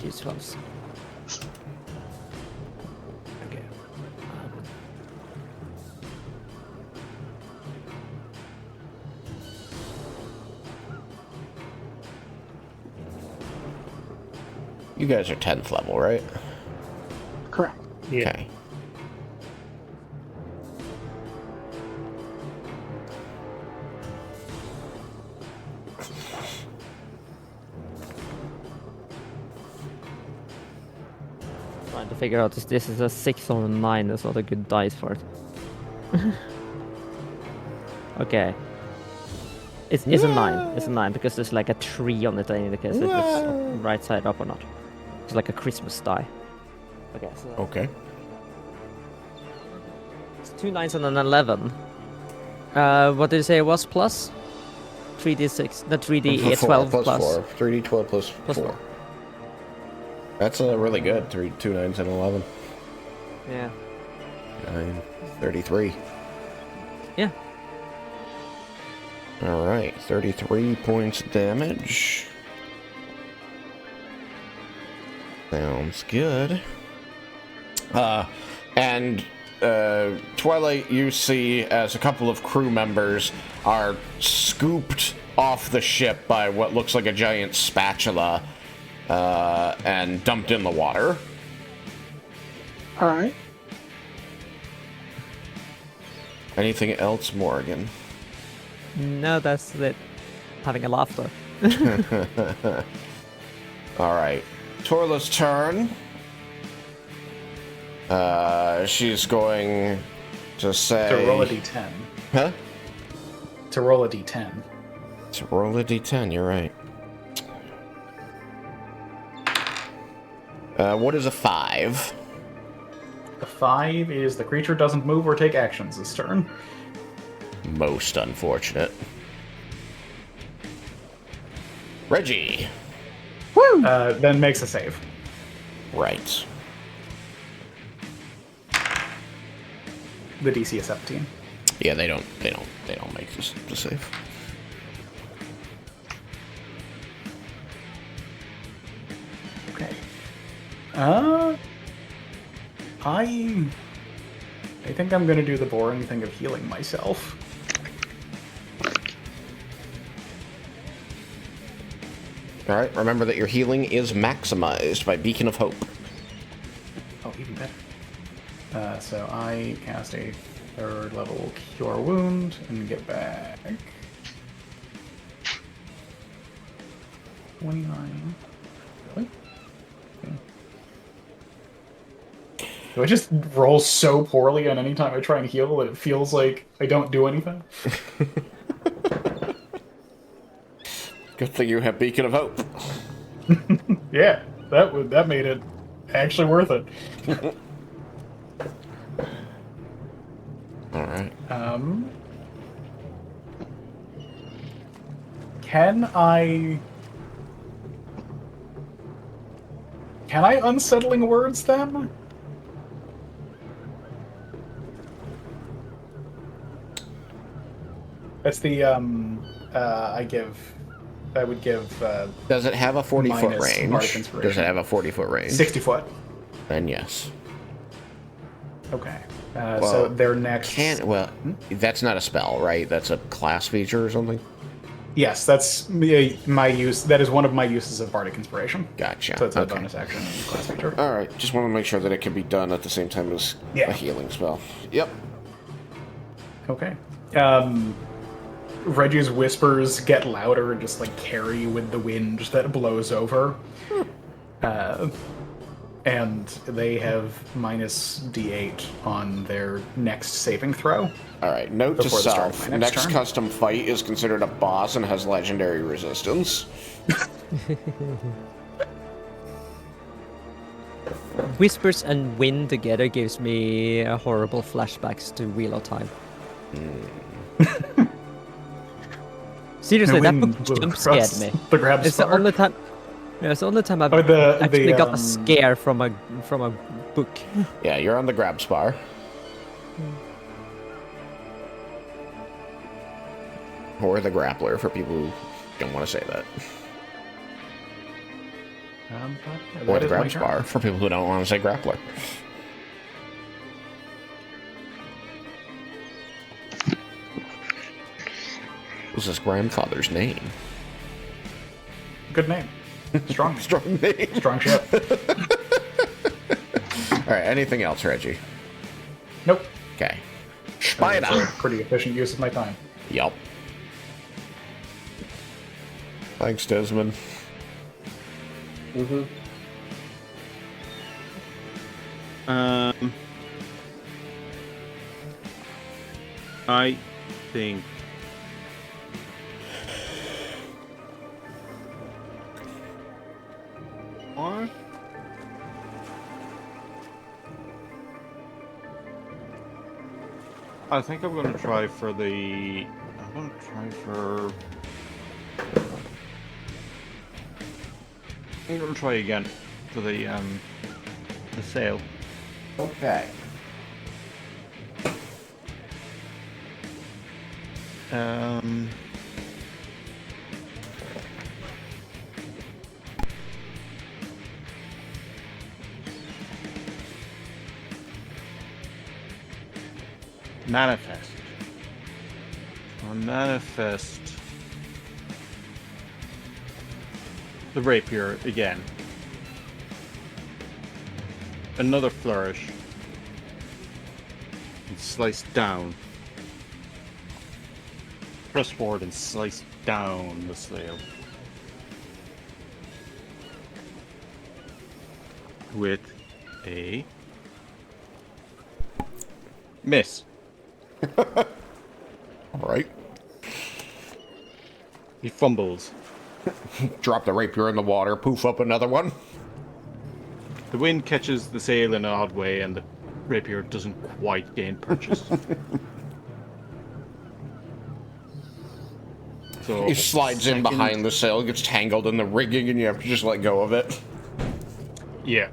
Use 12s. Okay. You guys are 10th level, right? Correct. Yeah. Okay. Trying to figure out if this is a 6 or a 9. That's not a good dice for it. Okay. It's a 9. It's a 9 because there's like a 3 on it that indicates if it's right side up or not. It's like a Christmas die. Okay, so Okay. it's 2 9s and an 11. What did you say it was plus? 3d6, the 3d12 plus. 4. 3d12 plus 4. That's really good. 2 9s and 11. Yeah. 9, 33. Yeah. Alright, 33 points damage. Sounds good. And Twilight, you see as a couple of crew members are scooped off the ship by what looks like a giant spatula and dumped in the water. All right. Anything else, Morgan? No, that's it. Having a laughter. Alright. Torla's turn. She's going to say... To roll a d10. Huh? To roll a d10. To roll a d10, you're right. What is a 5? The 5 is the creature doesn't move or take actions this turn. Most unfortunate. Reggie! Then makes a save. Right. The DC is 17. Yeah, they don't make the save. Okay. I think I'm gonna do the boring thing of healing myself. Alright, remember that your healing is maximized by Beacon of Hope. Oh, even better. So I cast a 3rd level Cure Wound and get back 29. Really? Okay. Do I just roll so poorly on any time I try and heal that it feels like I don't do anything? Good thing you have Beacon of Hope. Yeah, that made it actually worth it. Alright. Can I unsettling words then? That's the I would give Does it have a 40-foot minus range? Bardic Inspiration. Does it have a 40-foot range? 60 foot. Then yes. Okay. Well, So their next that's not a spell, right? That's a class feature or something? Yes, that's my use. That is one of my uses of Bardic Inspiration. Gotcha. So it's a Okay. bonus action and class feature. Alright, just want to make sure that it can be done at the same time as Yeah. a healing spell. Yep. Okay. Reggie's whispers get louder and just like carry with the wind that blows over. And they have minus D8 on their next saving throw. Alright, note to Before the start of self. my next Next turn. custom fight is considered a boss and has legendary resistance. Whispers and wind together gives me horrible flashbacks to Wheel of Time. Seriously, that book jump scared me. The Grabspar. It's the only time. Yeah, it's the only time I've the actually got a scare from a book. Yeah, you're on the Grabspar. Or the Grappler, for people who don't want to say that. Or the Grabspar, for people who don't want to say Grappler. What was his grandfather's name? Good name. Strong. Strong name. Strong ship. Alright, anything else, Reggie? Nope. Okay. That's a Spider! pretty efficient use of my time. Yup. Thanks, Desmin. Mm-hmm. I think or I think I'm gonna try for the I'm gonna try again for the sail. Okay. Manifest. I'll manifest the rapier again. Another flourish. And slice down. Press forward and slice down the sail. With a miss. Alright. He fumbles. Drop the rapier in the water, poof up another one. The wind catches the sail in an odd way, and the rapier doesn't quite gain purchase. So He slides in second- behind the sail, gets tangled in the rigging, and you have to just let go of it. Yeah.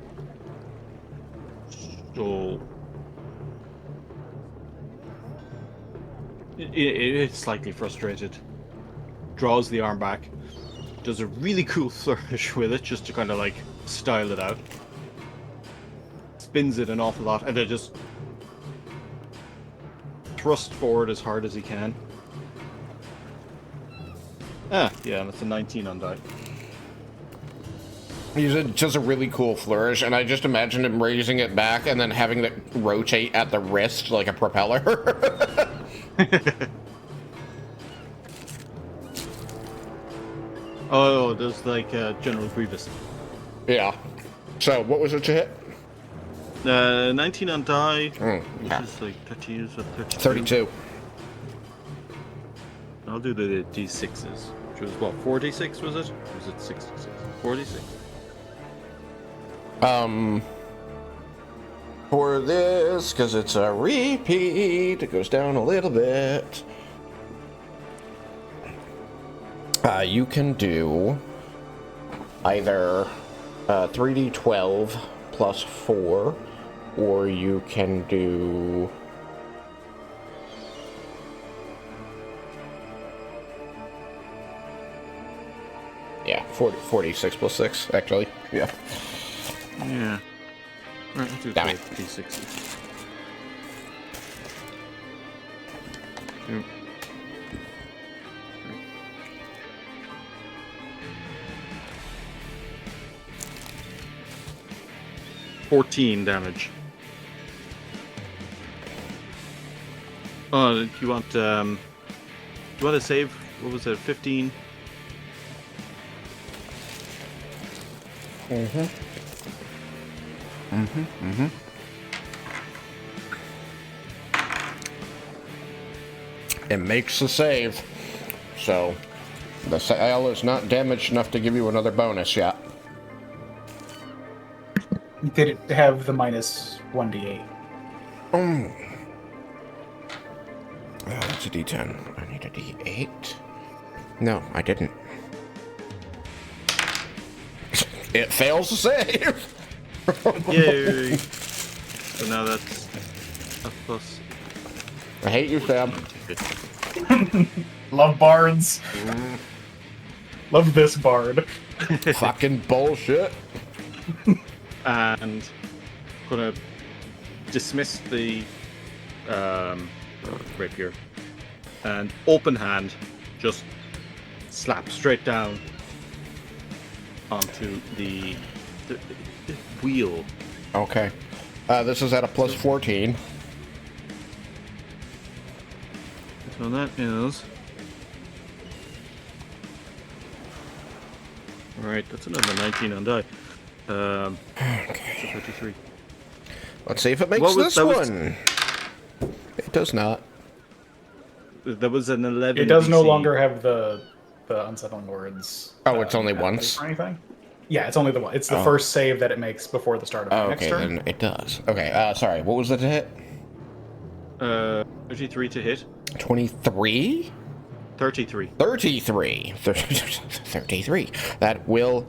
So it's slightly frustrated. Draws the arm back. Does a really cool flourish with it, just to kind of like style it out. Spins it an awful lot, and then just thrust forward as hard as he can. Ah, yeah, and it's a 19 on die. He does a really cool flourish, and I just imagine him raising it back and then having it rotate at the wrist like a propeller. Oh, there's like General Grievous. Yeah. So, what was it to hit? 19 on die, yeah. which is like 30 or 32. 32. I'll do the d6s, which was what, 4d6 was it? Or was it 66? 4d6. For this, because it's a repeat, it goes down a little bit. You can do either 3d12 plus 4, or you can do... Yeah, 46 plus 6, actually. Yeah. Yeah. Alright, I'll do Damn it. d6s. Two. 14 damage. Oh, do you want to save? What was it? 15? It makes the save. So, the sail is not damaged enough to give you another bonus yet. Did it have the minus 1d8? That's a d10. I need a d8. No, I didn't. It fails to save! Yay! So now that's a plus. I hate you, Sam. Love bards. Love this bard. Fucking bullshit. And gonna dismiss the rapier and open hand just slap straight down onto the wheel. Okay. This is at a plus 14. So that is... Alright, that's another 19 on die. Okay. 33. Let's see if it makes What was- this that was- one. It does not. That was an 11. It does no DC. longer have the unsettling words. Oh, it's only penalty once? or anything. Yeah, it's only the one. It's the first save that it makes before the start of the next Okay, turn. then it does. Okay, sorry, what was it to hit? 33 to hit. 23? 33. 33. 33. That will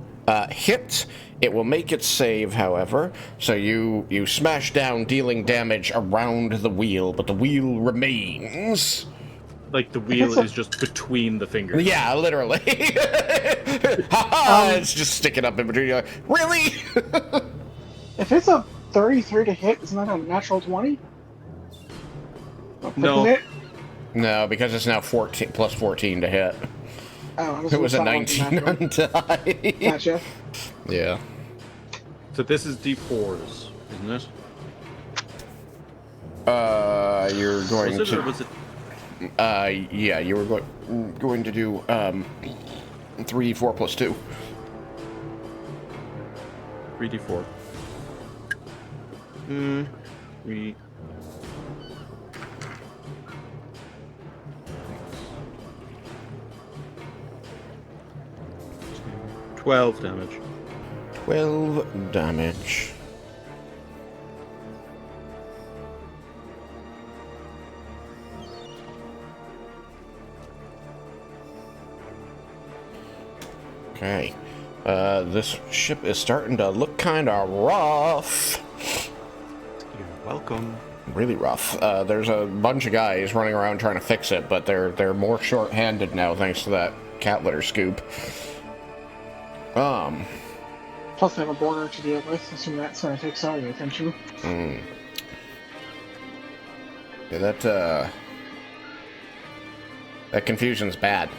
hit. It will make its save, however. So you smash down, dealing damage around the wheel, but the wheel remains. Like the wheel is just between the fingers. Yeah, literally. Ha-ha, it's just sticking up in between. You're like, really? If it's a 33 to hit, isn't that a natural 20? No. Hit? No, because it's now 14 plus 14 to hit. Oh, It was a not 19 natural. on die. Gotcha. Yeah. So this is D4s, isn't it? You're going Was it, or to. was it? Yeah, you were going to do 3d4 plus 2. 3D4. 3. 12 damage. 12 damage. Okay. This ship is starting to look kind of rough. You're welcome. Really rough. There's a bunch of guys running around trying to fix it, but they're more short-handed now thanks to that cat litter scoop. Plus, they have a border to deal with. Assume that's going to take some of the attention. Yeah, that confusion's bad.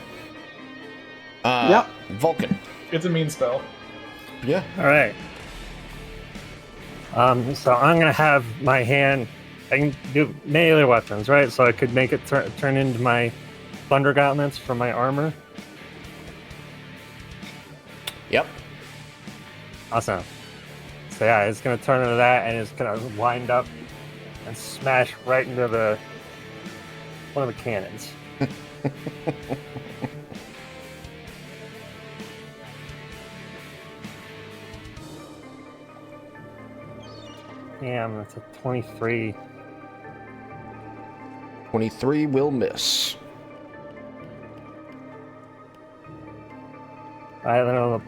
Yep. Vulcan. It's a mean spell. Yeah. All right. So I'm gonna have my hand. I can do melee weapons, right? So I could make it turn into my thunder gauntlets from my armor. Yep. Awesome. So yeah, it's gonna turn into that, and it's gonna wind up and smash right into one of the cannons. Damn, that's a 23. 23 will miss. I don't know.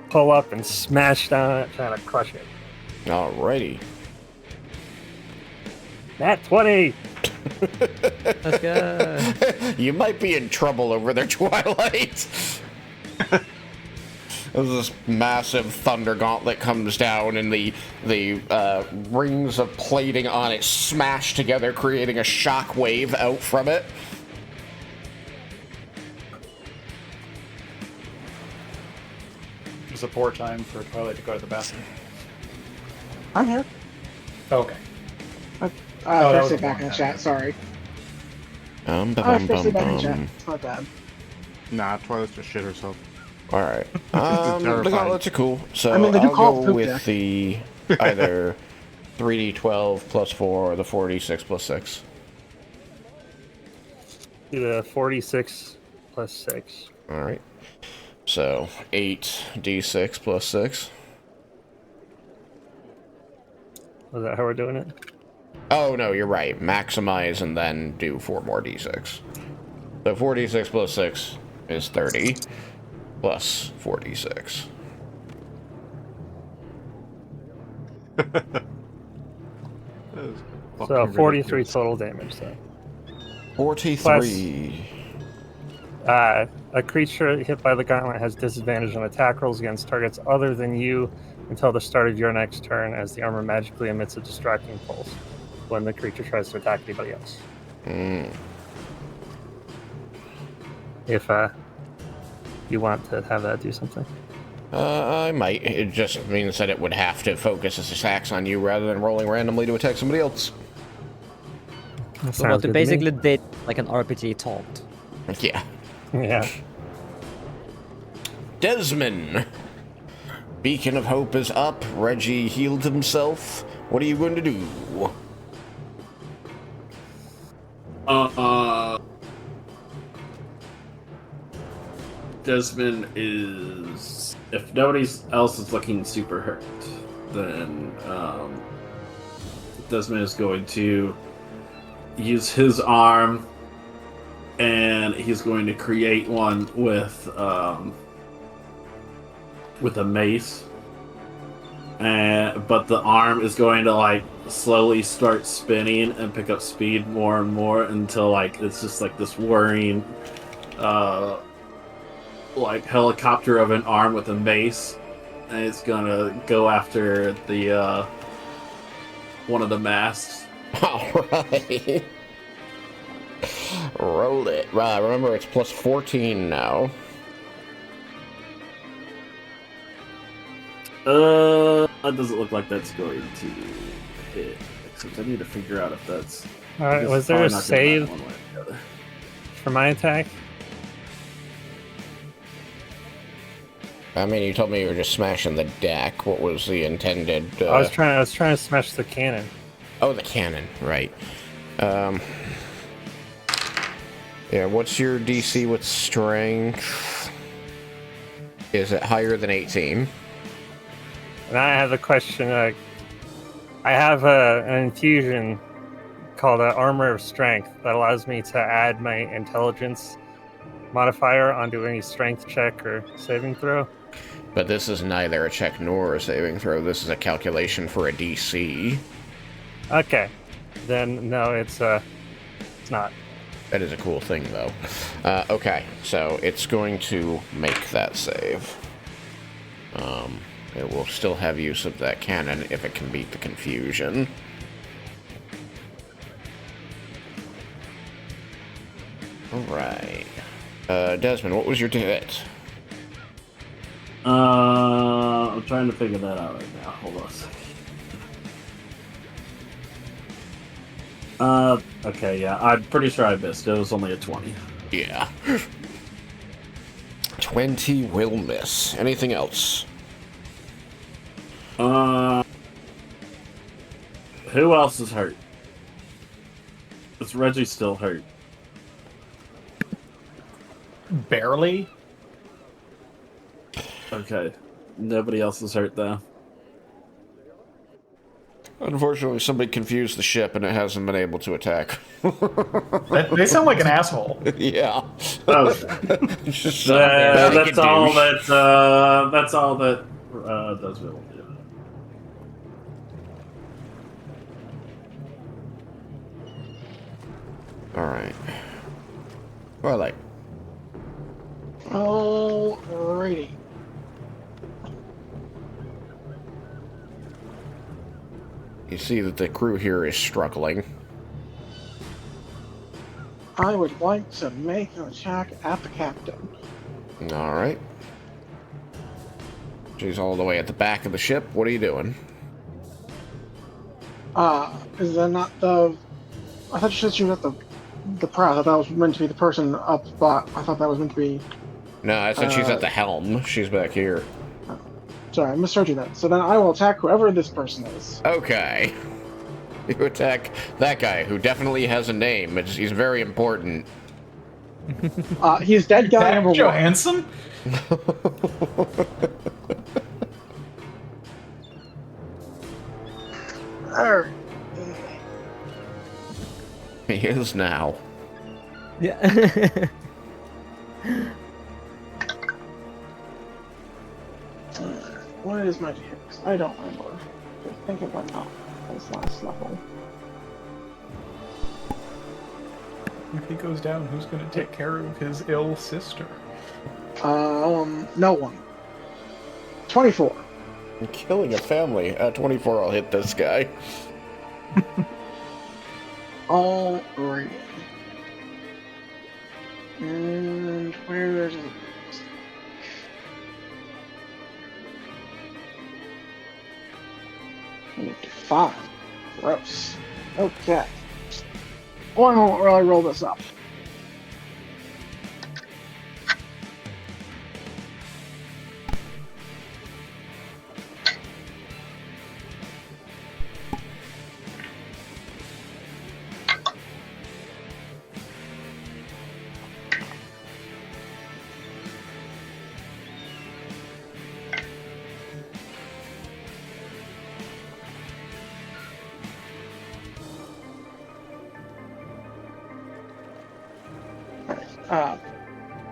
Pull up and smash down on it, trying to crush it. Alrighty. Nat 20! Let's go. You might be in trouble over there, Twilight. This massive thunder gauntlet comes down, and the rings of plating on it smash together, creating a shock wave out from it. It's a poor time for Twilight to go to the bathroom. I'm here. Okay. First was say a back in long the time. chat, sorry. Bum, First say back in the chat. It's not bad. Nah, Twilight's just shit herself. Alright. Terrifying. The gauntlets are cool. So I mean, they do I'll call it go poop with deck. the either 3d12 plus 4 or the 4d6 plus 6. Do the 46 plus 6. Alright. So 8d6 plus 6. Was that how we're doing it? Oh, no, you're right. Maximize and then do 4 more d6. So 4d6 plus 6 is 30, plus 4d6. So 43 total damage, so. 43. A creature hit by the gauntlet has disadvantage on attack rolls against targets other than you until the start of your next turn, as the armor magically emits a distracting pulse when the creature tries to attack anybody else. If you want to have that do something. I might. It just means that it would have to focus its attacks on you rather than rolling randomly to attack somebody else. That So what sounds they good to me. basically did like an RPG taunt. Yeah. Yeah. Desmin. Beacon of Hope is up. Reggie healed himself. What are you going to do? Desmin is, if nobody else is looking super hurt, then Desmin is going to use his arm, and he's going to create one with a mace. But the arm is going to like slowly start spinning and pick up speed more and more until like it's just like this whirring like helicopter of an arm with a mace, and it's gonna go after the one of the masks. Alright. Roll it. Right, remember it's plus 14 now. Uh, That doesn't look like that's going to hit. Except I need to figure out if that's. All right, because was it's there a probably not gonna save matter one way or the other. for my attack? I mean, you told me you were just smashing the deck. What was the intended? I was trying to smash the cannon. Oh, the cannon, right. Yeah, what's your DC with strength? Is it higher than 18? And I have a question. I have an infusion called Armor of Strength that allows me to add my intelligence modifier onto any strength check or saving throw. But this is neither a check nor a saving throw. This is a calculation for a DC. Okay, then no, it's not. That is a cool thing, though. Okay, so it's going to make that save. It will still have use of that cannon if it can beat the confusion. Alright. Desmond, what was your hit? I'm trying to figure that out right now. Hold on a second. Okay, yeah, I'm pretty sure I missed. It was only a 20. Yeah. 20 will miss. Anything else? Who else is hurt? Is Reggie still hurt? Barely. Okay. Nobody else is hurt, though. Unfortunately, somebody confused the ship and it hasn't been able to attack. They sound like an asshole. Yeah. Oh, So, that's all that does will do. Alright. Twilight. Alrighty. You see that the crew here is struggling. I would like to make an attack at the captain. Alright. She's all the way at the back of the ship. What are you doing? Is that not the... I thought you said she was at the prow. I thought that was meant to be the person up, but I thought that was meant to be... No, I said she's at the helm. She's back here. Sorry, I misheard you then. So then I will attack whoever this person is. Okay. You attack that guy, who definitely has a name. He's very important. He's dead guy Zach number one. Johansson? Alright. He is now. Yeah. What is my hits? I don't remember. I think it went up this last level. If he goes down, who's going to take care of his ill sister? No one. 24. I'm killing a family. 24, I'll hit this guy. Alrighty. And where is it? 5. Gross. Okay. One moment while I roll this up.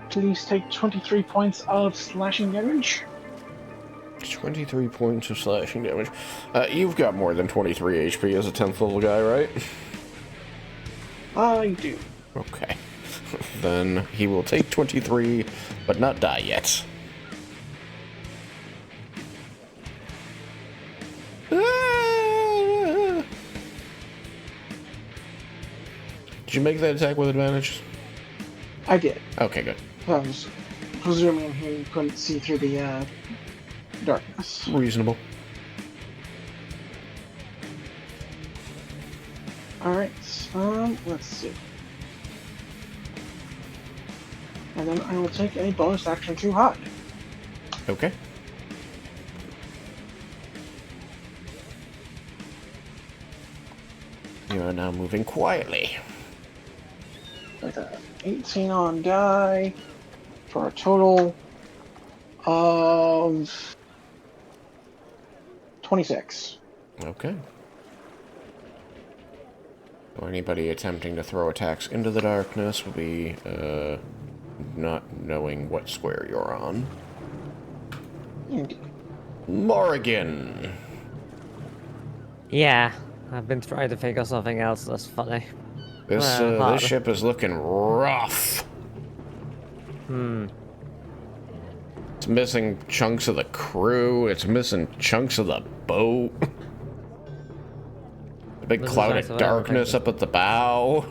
Please take 23 points of slashing damage. 23 points of slashing damage. You've got more than 23 HP as a 10th level guy, right? I do. Okay. Then he will take 23, but not die yet. Ah! Did you make that attack with advantage? I did. Okay, good. I was presuming he couldn't see through the darkness. Reasonable. Alright, let's see. And then I will take a bonus action to hide. Okay. You are now moving quietly. Like that. 18 on die for a total of 26. Okay. So anybody attempting to throw attacks into the darkness will be not knowing what square you're on. Indeed. Morrigan. Yeah, I've been trying to think of something else that's funny. This Hard. this ship is looking rough. It's missing chunks of the crew. It's missing chunks of the boat. A big Missing cloud chunks of of darkness everything. up at the bow.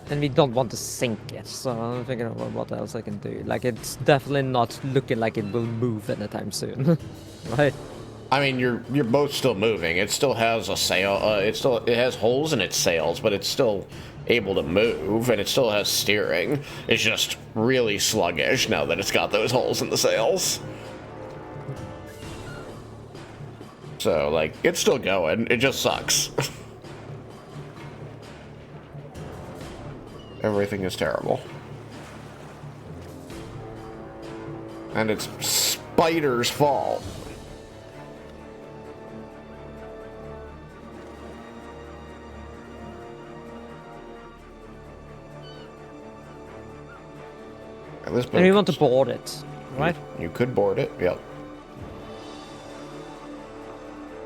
And we don't want to sink it, so I'm thinking about what else I can do. Like, it's definitely not looking like it will move anytime soon, right? I mean, your boat's still moving. It still has a sail. It has holes in its sails, but it's still able to move, and it still has steering. It's just really sluggish now that it's got those holes in the sails. So, like, it's still going. It just sucks. Everything is terrible. And it's Spider's fault. This And we want to boat- board it, right? You could board it, yep.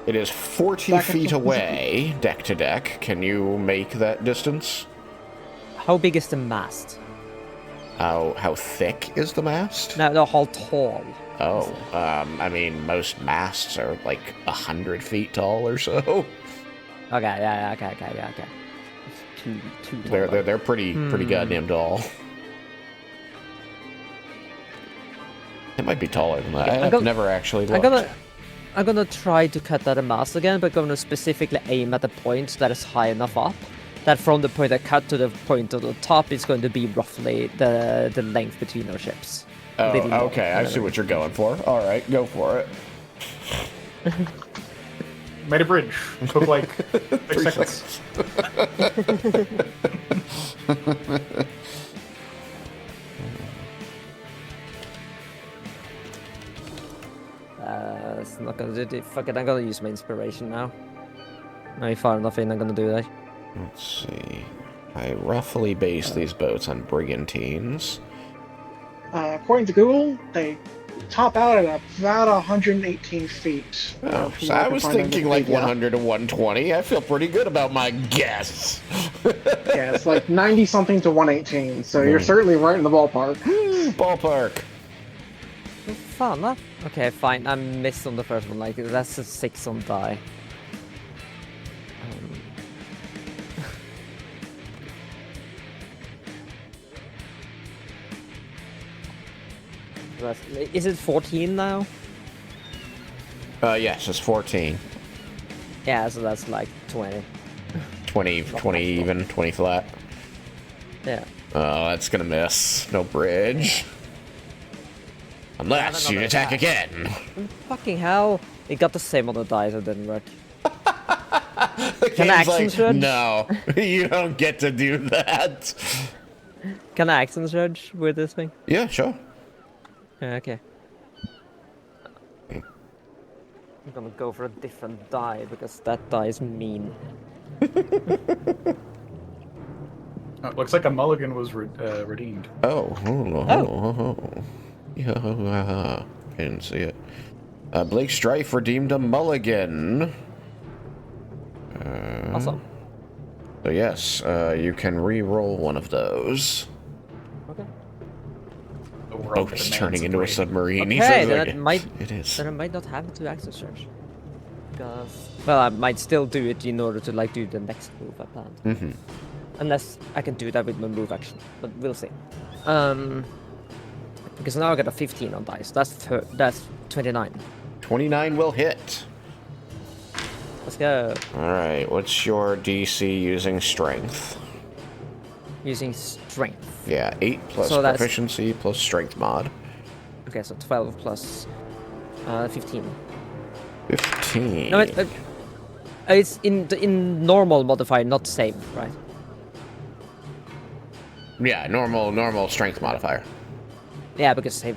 It is 40 Back feet into- away, deck to deck. Can you make that distance? How big is the mast? How thick is the mast? No, how tall? Oh, I mean, most masts are like 100 feet tall or so. Okay, yeah, okay. It's too tall. They're pretty goddamn tall. It might be taller than that. Yeah, I've never actually looked. I'm gonna try to cut that a mast again, but gonna specifically aim at the point that is high enough up. That from the point I cut to the point of the top is going to be roughly the length between our ships. Oh, Little more, okay, I see what you're going for. All right, go for it. Made a bridge. Took like 6 seconds. It's not gonna do it. Fuck it, I'm gonna use my inspiration now. Now far enough in, I'm gonna do that. Let's see. I roughly base these boats on brigantines. According to Google, they top out at about 118 feet. Oh, from so what I can was find on thinking like Wikipedia. 100 to 120. I feel pretty good about my guess. Yeah, it's like 90 something to 118, so you're certainly right in the ballpark. Ballpark. Fun, huh? Okay, fine. I missed on the first one. Like, that's a 6 on die. Is it 14 now? Yes, it's 14. Yeah, so that's like 20. 20 even, 20 flat. Yeah. Oh, that's gonna miss. No bridge. Unless you another attack attack. again. Fucking hell. It got the same on the dice, it didn't work. The Can I game's action like, surge? no, you don't get to do that. Can I action surge with this thing? Yeah, sure. Yeah, okay. I'm gonna go for a different die because that die is mean. Looks like a mulligan was redeemed. Yeah, I didn't see it. Blake Strife redeemed a mulligan. Awesome. So yes, you can re-roll one of those. Okay. The world Oh, it's demands turning into a raid. submarine. He Okay, says then like, it might it is. then I might not have to action surge. Because well, I might still do it in order to like do the next move I planned. Mm-hmm. Unless I can do that with my move action, but we'll see. Because now I got a 15 on dice. That's 29. 29 will hit. Let's go. All right, what's your DC using strength? Using strength. Yeah, 8 plus So that's- proficiency plus strength mod. Okay, so 12 plus 15. 15. No, It's in normal modifier, not save, right? Yeah, normal strength modifier. Yeah, because save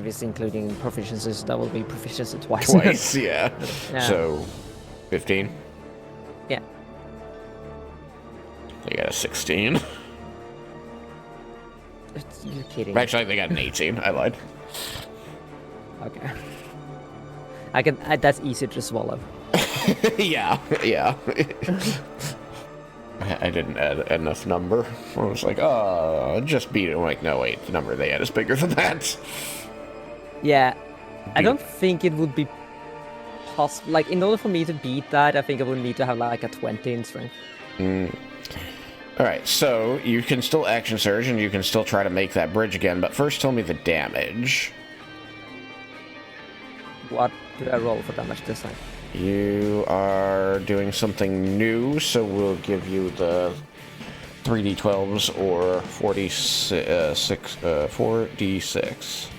is including proficiencies. So that will be proficiency twice. Twice, yeah. Yeah. So, 15. Yeah. They got a 16. You're kidding. Actually, they got an 18. I lied. Okay. That's easy to swallow. yeah. I didn't add enough number. I was like, oh, just beat it. I'm like, no, wait, the number they had is bigger than that. Yeah. I don't think it would be possible. Like, in order for me to beat that, I think I would need to have like a 20 in strength. Alright, so you can still action surge and you can still try to make that bridge again, but first tell me the damage. What do I roll for damage this time? You are doing something new, so we'll give you the 3d12s or 4d6.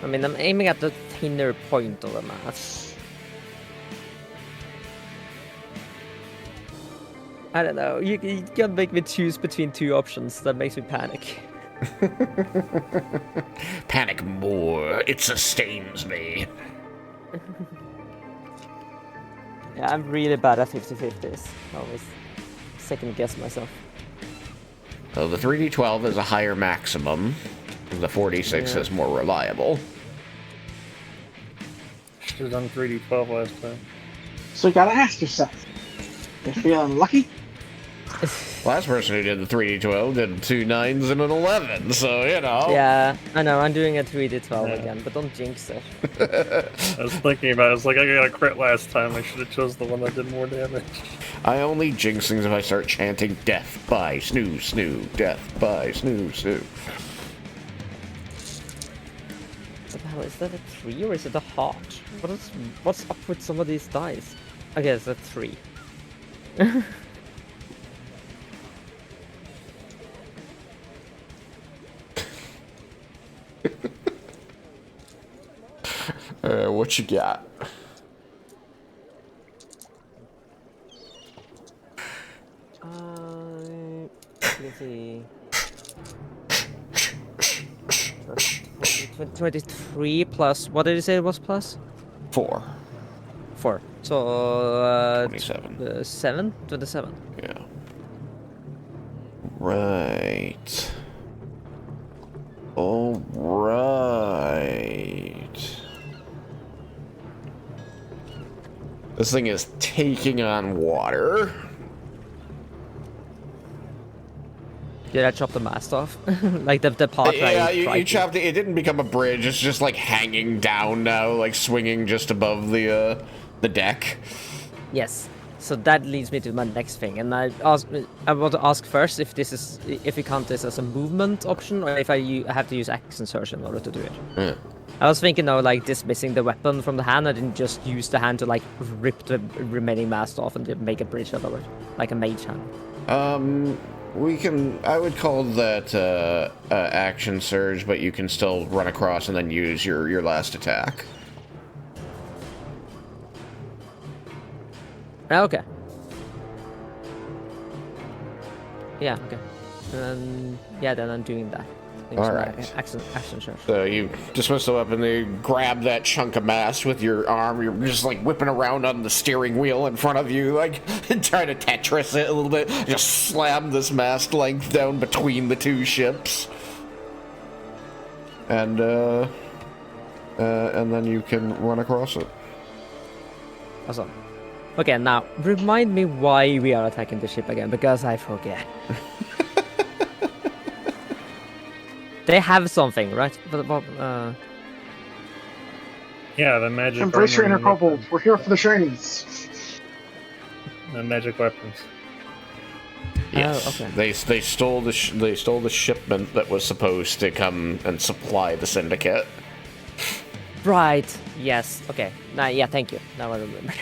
I'm aiming at the thinner point of the mass. I don't know. You can make me choose between two options. That makes me panic. Panic more. It sustains me. Yeah, I'm really bad at 50-50s. I always second guess myself. So the 3d12 is a higher maximum. The 4d6 is more reliable. Should have done 3d12 last time. So you gotta ask yourself, you feeling lucky? Last person who did the 3d12 did 2 9s and an 11, so you know. Yeah, I know. I'm doing a 3d12 again, but don't jinx it. I was thinking about it. I was like, I got a crit last time. I should have chose the one that did more damage. I only jinx things if I start chanting death by snoo snoo, death by snoo snoo. What the hell, is that a 3 or is it a heart? What's up with some of these dice? Okay, it's a 3. What you got? Let's see. 23 plus, what did you say it was plus? 4. 4. So, 27. 27. Yeah. Right. All right. This thing is taking on water. Did I chop the mast off? Like the part Yeah, right? you chopped it. It didn't become a bridge. It's just like hanging down now, like swinging just above the deck. Yes. So that leads me to my next thing, and I want to ask first if we count this as a movement option, or if I have to use action surge in order to do it. Yeah. I was thinking of like dismissing the weapon from the hand. I didn't just use the hand to like rip the remaining mast off and make a bridge out of it, like a mage hand. We can. I would call that action surge, but you can still run across and then use your last attack. Okay. Yeah. Okay. Then I'm doing that. All right. Action surge. So you dismiss the weapon, you grab that chunk of mast with your arm, you're just like whipping around on the steering wheel in front of you, like trying to Tetris it a little bit, just slam this mast length down between the two ships. And then you can run across it. Awesome. Okay, now remind me why we are attacking the ship again, because I forget. They have something, right? Yeah, the magic. Embrace your armor inner and kobold. We're here for the shinies. the magic weapons. Yes. Oh, okay. They stole the shipment that was supposed to come and supply the Syndicate. Right. Yes. Okay. Now, yeah. Thank you. Now I remember.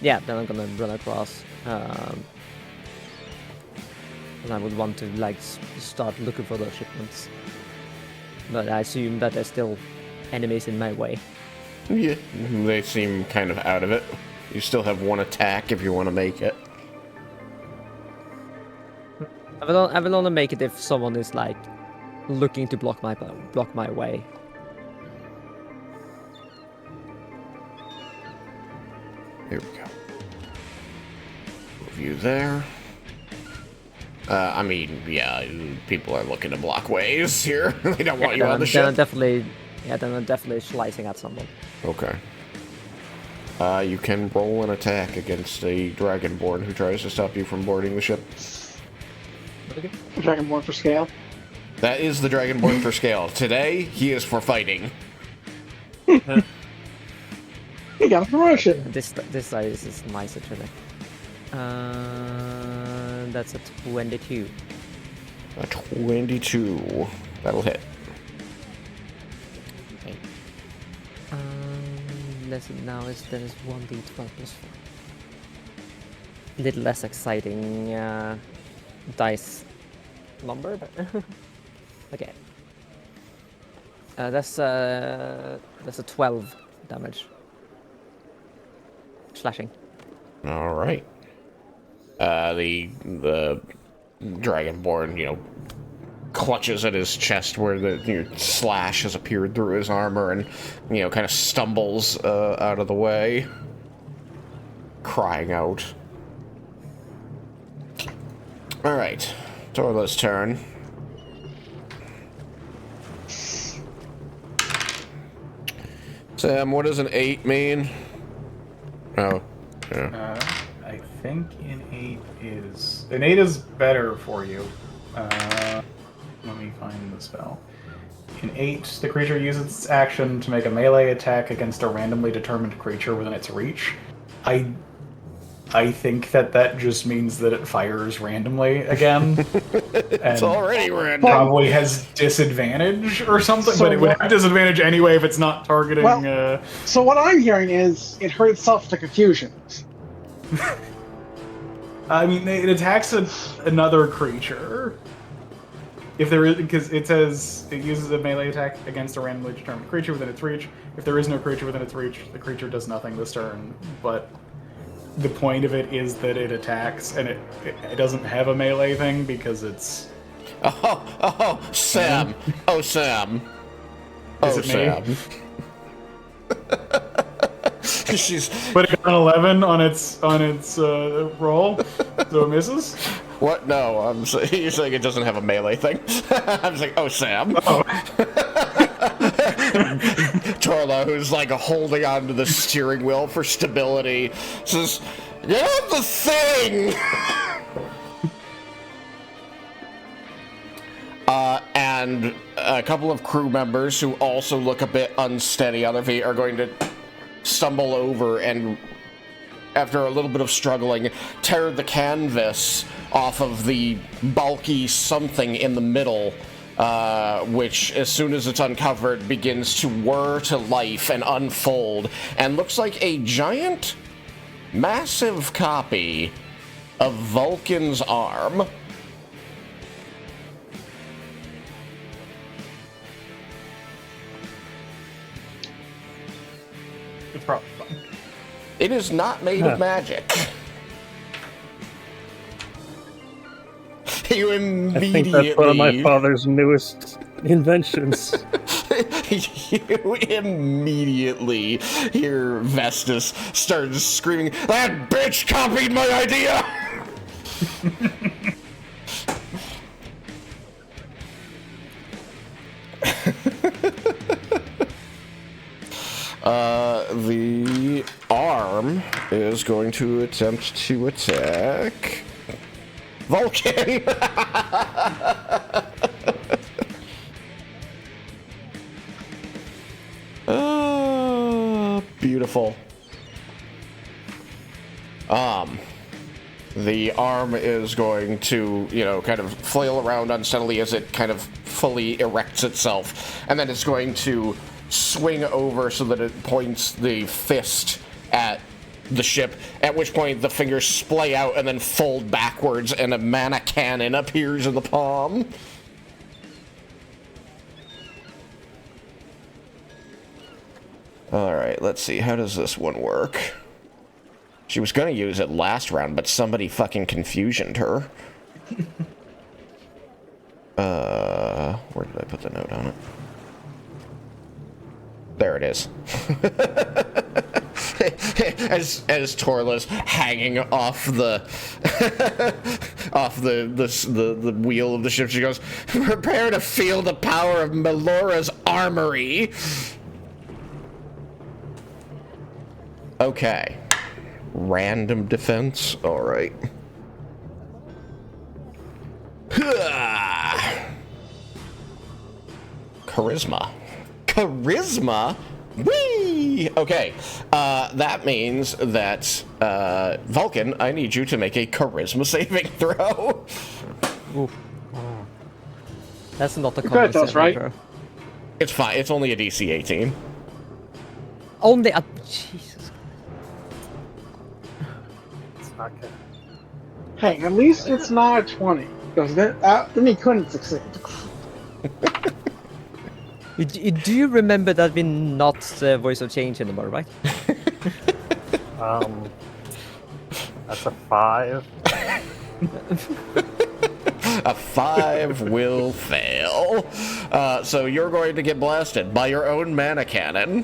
Yeah, then I'm gonna run across. And I would want to like start looking for those shipments. But I assume that there's still enemies in my way. Yeah, they seem kind of out of it. You still have one attack if you want to make it. I will only make it if someone is like looking to block my way. Here we go. Move you there. I mean, yeah, people are looking to block ways here. They don't want you on the ship. Then I'm definitely slicing at someone. Okay. You can roll an attack against a Dragonborn who tries to stop you from boarding the ship. Okay. Dragonborn for scale. That is the Dragonborn for scale. Today, he is for fighting. He got a promotion. This size is nicer today. That's a 22. A 22. That'll hit. Okay. Now is 1d12 plus 4. Little less exciting dice number, but okay. That's a 12 damage. Slashing. All right. The Dragonborn, clutches at his chest where the slash has appeared through his armor and, kind of stumbles out of the way, crying out. All right, Torla's turn. Sam, what does an 8 mean? Oh, yeah. I think an 8 is better for you. Let me find the spell. In 8, the creature uses its action to make a melee attack against a randomly determined creature within its reach. I think that just means that it fires randomly again. It's already random. Probably has disadvantage or something, So but it would what- have disadvantage anyway if it's not targeting... Well- So what I'm hearing is it hurt itself to confusion. I mean, it attacks another creature. If there is, because it says it uses a melee attack against a randomly determined creature within its reach. If there is no creature within its reach, the creature does nothing this turn. But the point of it is that it attacks, and it doesn't have a melee thing because it's. Oh, Sam. Oh, Sam. Is Oh, it me? Sam. She's But it got an 11 on its roll, so it misses. what? No, you're saying it doesn't have a melee thing. I'm just like, oh, Sam. Oh. Torla, who's like holding onto the steering wheel for stability, says, "Get out the thing." And a couple of crew members who also look a bit unsteady on their feet are going to stumble over and, after a little bit of struggling, tear the canvas off of the bulky something in the middle, which, as soon as it's uncovered, begins to whir to life and unfold, and looks like a giant, massive copy of Vulcan's arm. It's probably fun. It is not made of magic. You I immediately... think that's one of my father's newest inventions. You immediately hear Vestus start screaming, "That bitch copied my idea!" The arm is going to attempt to attack Vulcan. Beautiful. The arm is going to, kind of flail around unsteadily as it kind of fully erects itself, and then it's going to swing over so that it points the fist at the ship, at which point the fingers splay out and then fold backwards and a mana cannon appears in the palm. Alright, let's see, how does this one work? She was gonna use it last round, but somebody fucking confusioned her. Where did I put the note on it? There it is. as Torla's hanging off the the wheel of the ship, she goes, "Prepare to feel the power of Melora's armory." Okay. Random defense. All right. Charisma. Charisma? Whee! Okay. That means that, Vulcan, I need you to make a charisma saving throw. Oof. That's not a You're good common at those, saving right? throw. It's fine. It's only a DC 18. Only a... Jesus. It's not good. Hey, at least it's not a 20. Because then he couldn't succeed. Do you remember that we're not the voice of change anymore, right? That's a 5. A 5 will fail. So you're going to get blasted by your own mana cannon.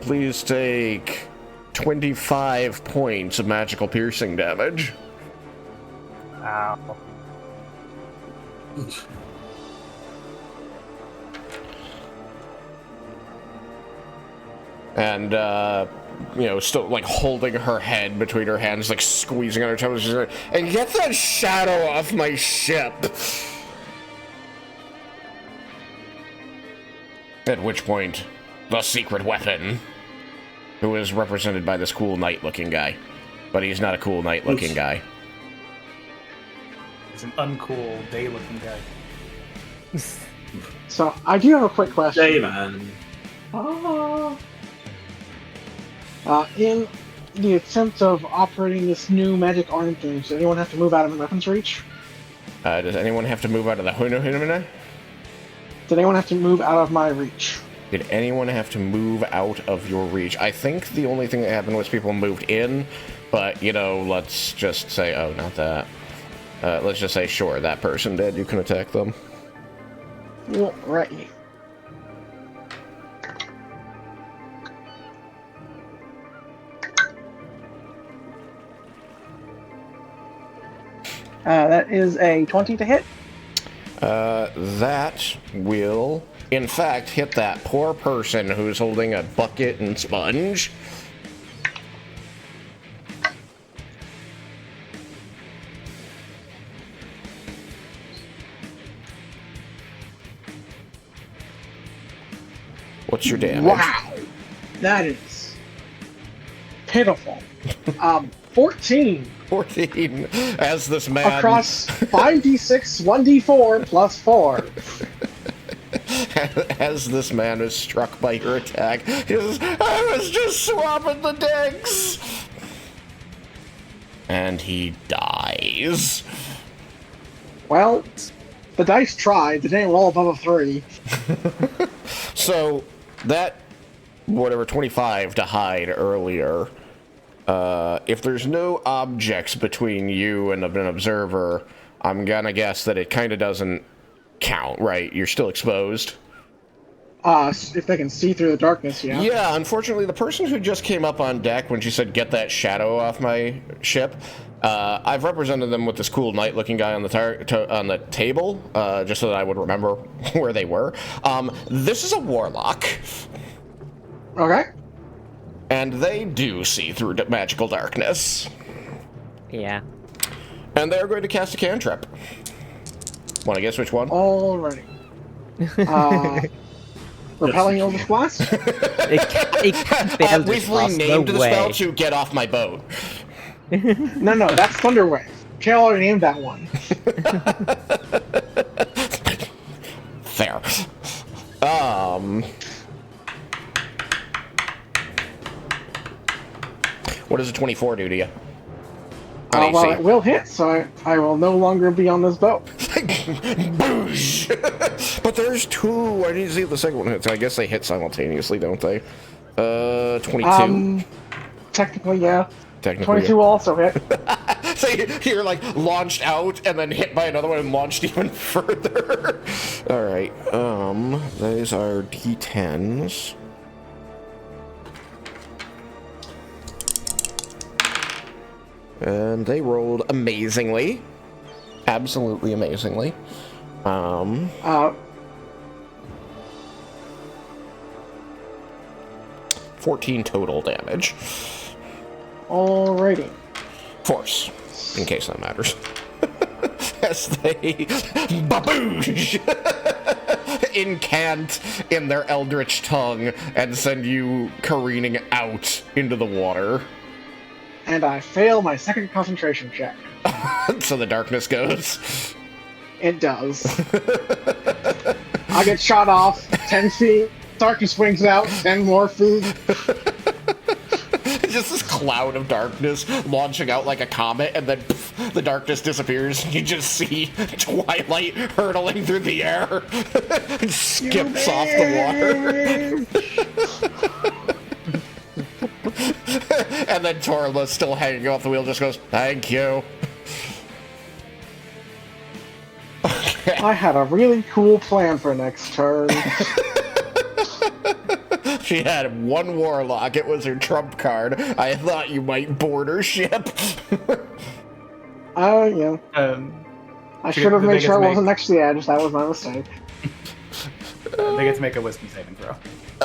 Please take 25 points of magical piercing damage. Ow. And, still, like, holding her head between her hands, like, squeezing on her toes. She's like, and get that shadow off my ship! At which point, the secret weapon, who is represented by this cool knight-looking guy. But he's not a cool knight-looking guy. He's an uncool, day-looking guy. So, I do have a quick question. Hey, man. In the attempt of operating this new magic arm thing, does anyone have to move out of weapons reach? Does anyone have to move out of the Huna? Did anyone have to move out of my reach? Did anyone have to move out of your reach? I think the only thing that happened was people moved in, but, let's just say, oh, not that. Let's just say, sure, that person did. You can attack them. Well, right. That is a 20 to hit. That will, in fact, hit that poor person who's holding a bucket and sponge. What's your damage? Wow. That is pitiful. 14. 14. As this man... Across 5d6, 1d4, plus 4. As this man is struck by your attack, he says, I was just swapping the decks! And he dies. Well, the dice tried. They didn't roll above a 3. So, that, 25 to hide earlier, if there's no objects between you and an observer, I'm gonna guess that it kind of doesn't count, right? You're still exposed. If they can see through the darkness, yeah. Yeah, unfortunately, the person who just came up on deck when she said, get that shadow off my ship, I've represented them with this cool knight-looking guy on the table, just so that I would remember where they were. This is a warlock. Okay. And they do see through magical darkness. Yeah. And they're going to cast a cantrip. Want to guess which one? Alrighty. Repelling Eldritch Blast? It can't be Eldritch We've Blast, renamed no the way. spell to Get Off My Boat. No, that's Thunder Wave. Kale already named that one. Fair. What does a 24 do to you? Well, it will hit, so I will no longer be on this boat. Boosh! But there's two. I need to see if the second one hits. I guess they hit simultaneously, don't they? 22. Technically, yeah. Technically, 22 will also hit. So you're like launched out and then hit by another one and launched even further. All right. Those are D10s. And they rolled amazingly. Absolutely amazingly. 14 total damage. Alrighty. Force, in case that matters. As they baboosh incant in their eldritch tongue and send you careening out into the water. And I fail my second concentration check. So the darkness goes. It does. I get shot off 10 feet. Darkness swings out 10 more feet. Just this cloud of darkness launching out like a comet, and then pff, the darkness disappears. You just see Twilight hurtling through the air and skips off the water. And then Torla, still hanging off the wheel, just goes, "Thank you." I had a really cool plan for next turn. She had one warlock. It was her trump card. I thought you might board her ship. Yeah. I should have made sure I wasn't next to the edge. That was my mistake. They get to make a wisdom saving throw.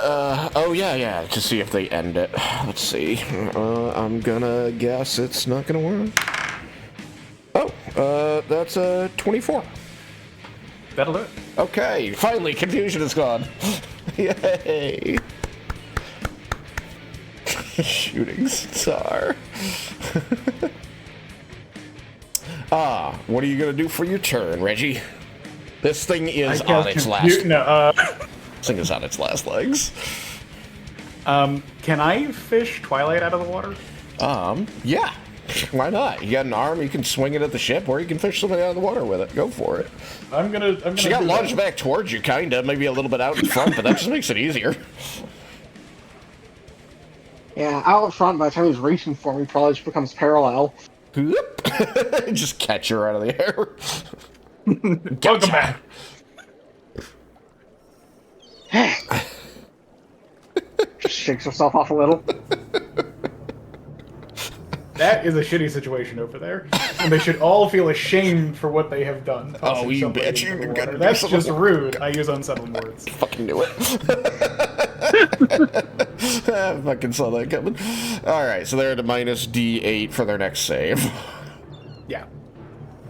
Oh yeah, to see if they end it. Let's see. I'm gonna guess it's not gonna work. Oh, that's a 24. That'll do it. Okay, finally, confusion is gone. Yay! Shooting star. What are you gonna do for your turn, Reggie? This thing is on its last. This thing is on its last legs. Can I fish Twilight out of the water? Yeah. Why not? You got an arm, you can swing it at the ship, or you can fish somebody out of the water with it. Go for it. I'm gonna. She got launched back towards you, kinda, maybe a little bit out in front, but that just makes it easier. Yeah, out front, by the time he's reaching for me, probably just becomes parallel. Just catch her out of the air. Welcome back. Just shakes herself off a little. That is a shitty situation over there, and they should all feel ashamed for what they have done. Oh, you bitch! You're gonna That's just rude. I use unsettled words. Fucking knew it. I fucking saw that coming. All right, so they're at a minus D8 for their next save. Yeah.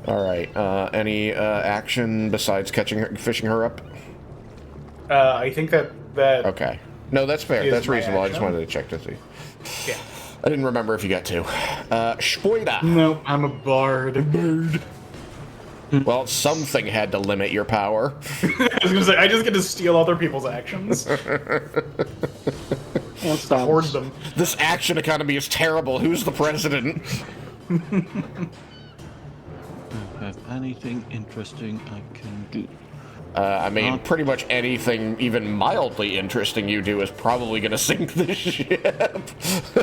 All right. Any action besides fishing her up? I think that. Okay. No, that's fair. That's reasonable. I just wanted to check to see. Yeah. I didn't remember if you got to. Spoida. No, I'm a bard. Bird. Well, something had to limit your power. I was gonna say, I just get to steal other people's actions. And stop. Hoard them. This action economy is terrible. Who's the president? Have anything interesting I can do? I mean, pretty much anything even mildly interesting you do is probably going to sink the ship.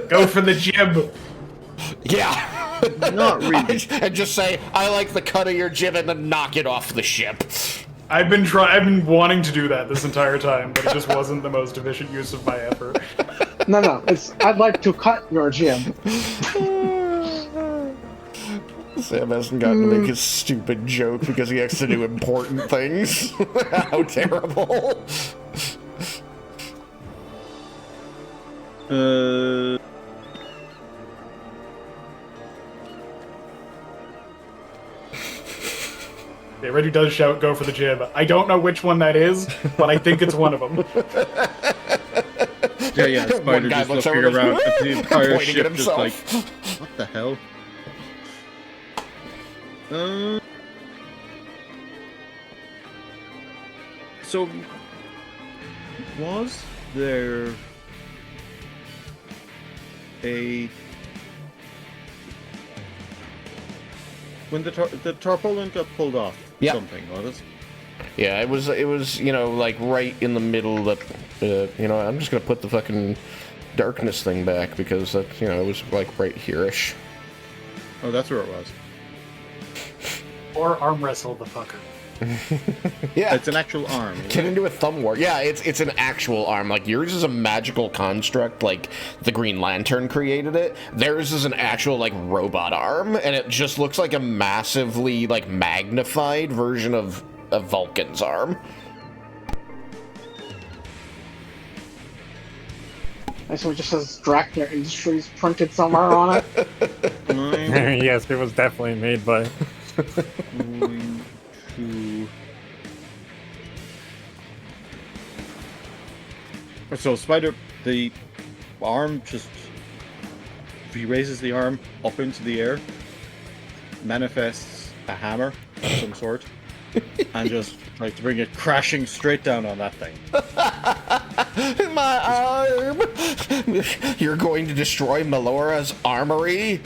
Go for the jib. Yeah. Not really. And just say, I like the cut of your jib, and then knock it off the ship. I've been wanting to do that this entire time, but it just wasn't the most efficient use of my effort. No, it's I'd like to cut your jib. Sam hasn't gotten to make his stupid joke because he has to do important things. How terrible. Yeah, Reggie does shout, go for the jib. I don't know which one that is, but I think it's one of them. Yeah, Spider guy just looks looking over and around goes, at the entire pointing at ship, just like, himself. what the hell? So, was there a when the tarpaulin got pulled off, Yeah. something was it? Yeah, it was, you know, like right in the middle of, you know, I'm just gonna put the fucking darkness thing back because that, you know, it was like right here-ish. Oh, that's where it was. Or arm wrestle the fucker. Yeah. It's an actual arm. Get into a thumb war. Yeah, it's an actual arm. Like, yours is a magical construct, like the Green Lantern created it. Theirs is an actual, like, robot arm, and it just looks like a massively, like, magnified version of Vulcan's arm. And so it just says Drakner Industries printed somewhere on it. Yes, it was definitely made by. Going to... So Spider, the arm just, if he raises the arm up into the air, manifests a hammer of some sort, and just like to bring it crashing straight down on that thing. My arm! You're going to destroy Melora's armory?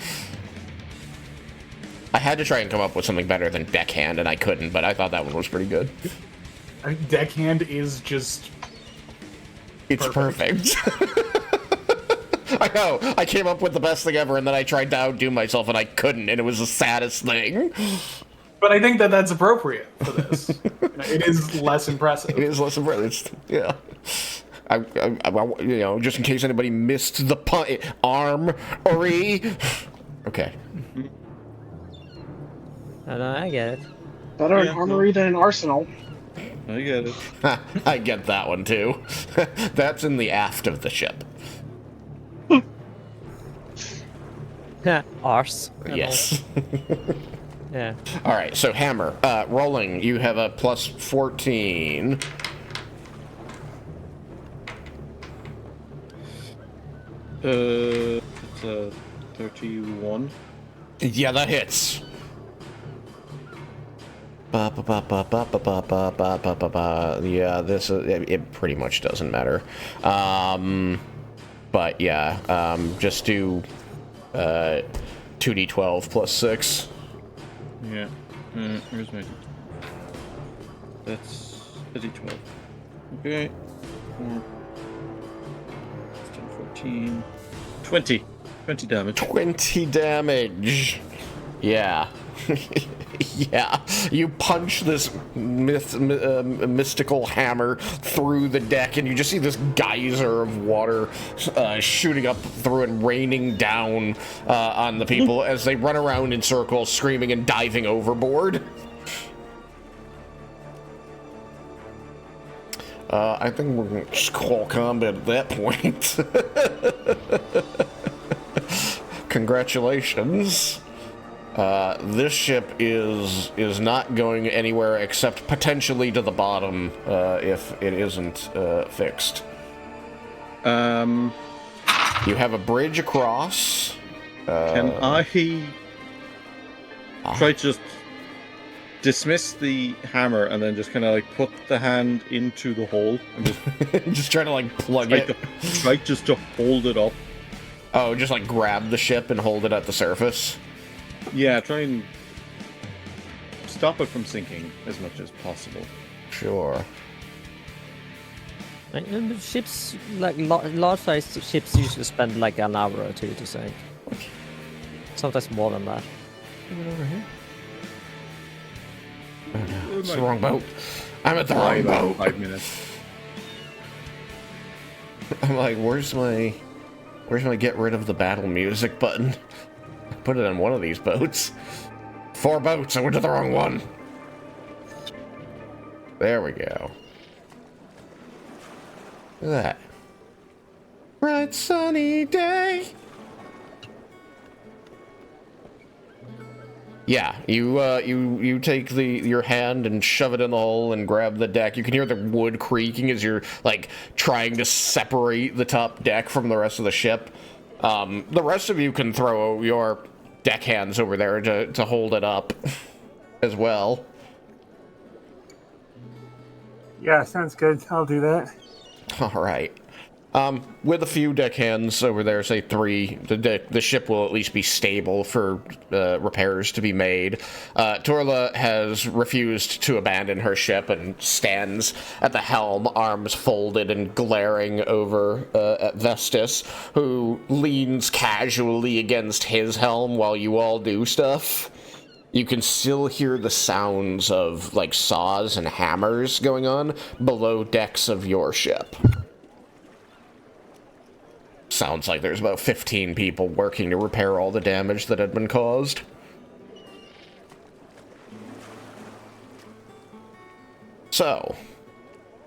I had to try and come up with something better than Deckhand, and I couldn't, but I thought that one was pretty good. I mean, Deckhand is just... It's perfect. I know. I came up with the best thing ever, and then I tried to outdo myself, and I couldn't, and it was the saddest thing. But I think that that's appropriate for this. It is less impressive. It is less impressive. It's, yeah. I, you know, just in case anybody missed the arm-ory. Okay. I get it. Better an Yeah, armory than an arsenal. I get it. I get that one, too. That's in the aft of the ship. Arse. Yes. Yeah. All right, so hammer. Rolling, you have a plus 14. It's a 31. Yeah, that hits. Yeah, this it pretty much doesn't matter. But yeah, just do 2d12 plus 6. Yeah. Where's my... That's a d12. Okay. 4, 10, 14, 20. 20 damage. 20 damage. Yeah. Yeah. You punch this mystical hammer through the deck, and you just see this geyser of water shooting up through and raining down on the people as they run around in circles, screaming and diving overboard. I think we're going to just call combat at that point. Congratulations. This ship is not going anywhere except potentially to the bottom if it isn't fixed. You have a bridge across. Can I try to just dismiss the hammer and then just kind of like put the hand into the hole and just just try to like plug it? Try just to hold it up. Oh, just like grab the ship and hold it at the surface? Yeah, try and stop it from sinking as much as possible. Sure. Ships, like large-sized ships, usually spend like an hour or two to sink. Sometimes more than that. Over here. Oh no, it's the wrong boat. I'm at the wrong boat. 5 minutes. I'm like, where's my get rid of the battle music button? I put it on one of these boats. 4 boats, I went to the wrong one. There we go. Look at that. Bright sunny day. Yeah, you take your hand and shove it in the hole and grab the deck. You can hear the wood creaking as you're like trying to separate the top deck from the rest of the ship. The rest of you can throw your deck hands over there to hold it up as well. Yeah, sounds good. I'll do that. All right. With a few deckhands over there, say 3, the ship will at least be stable for repairs to be made. Torla has refused to abandon her ship and stands at the helm, arms folded and glaring over at Vestus, who leans casually against his helm while you all do stuff. You can still hear the sounds of, like, saws and hammers going on below decks of your ship. Sounds like there's about 15 people working to repair all the damage that had been caused. So,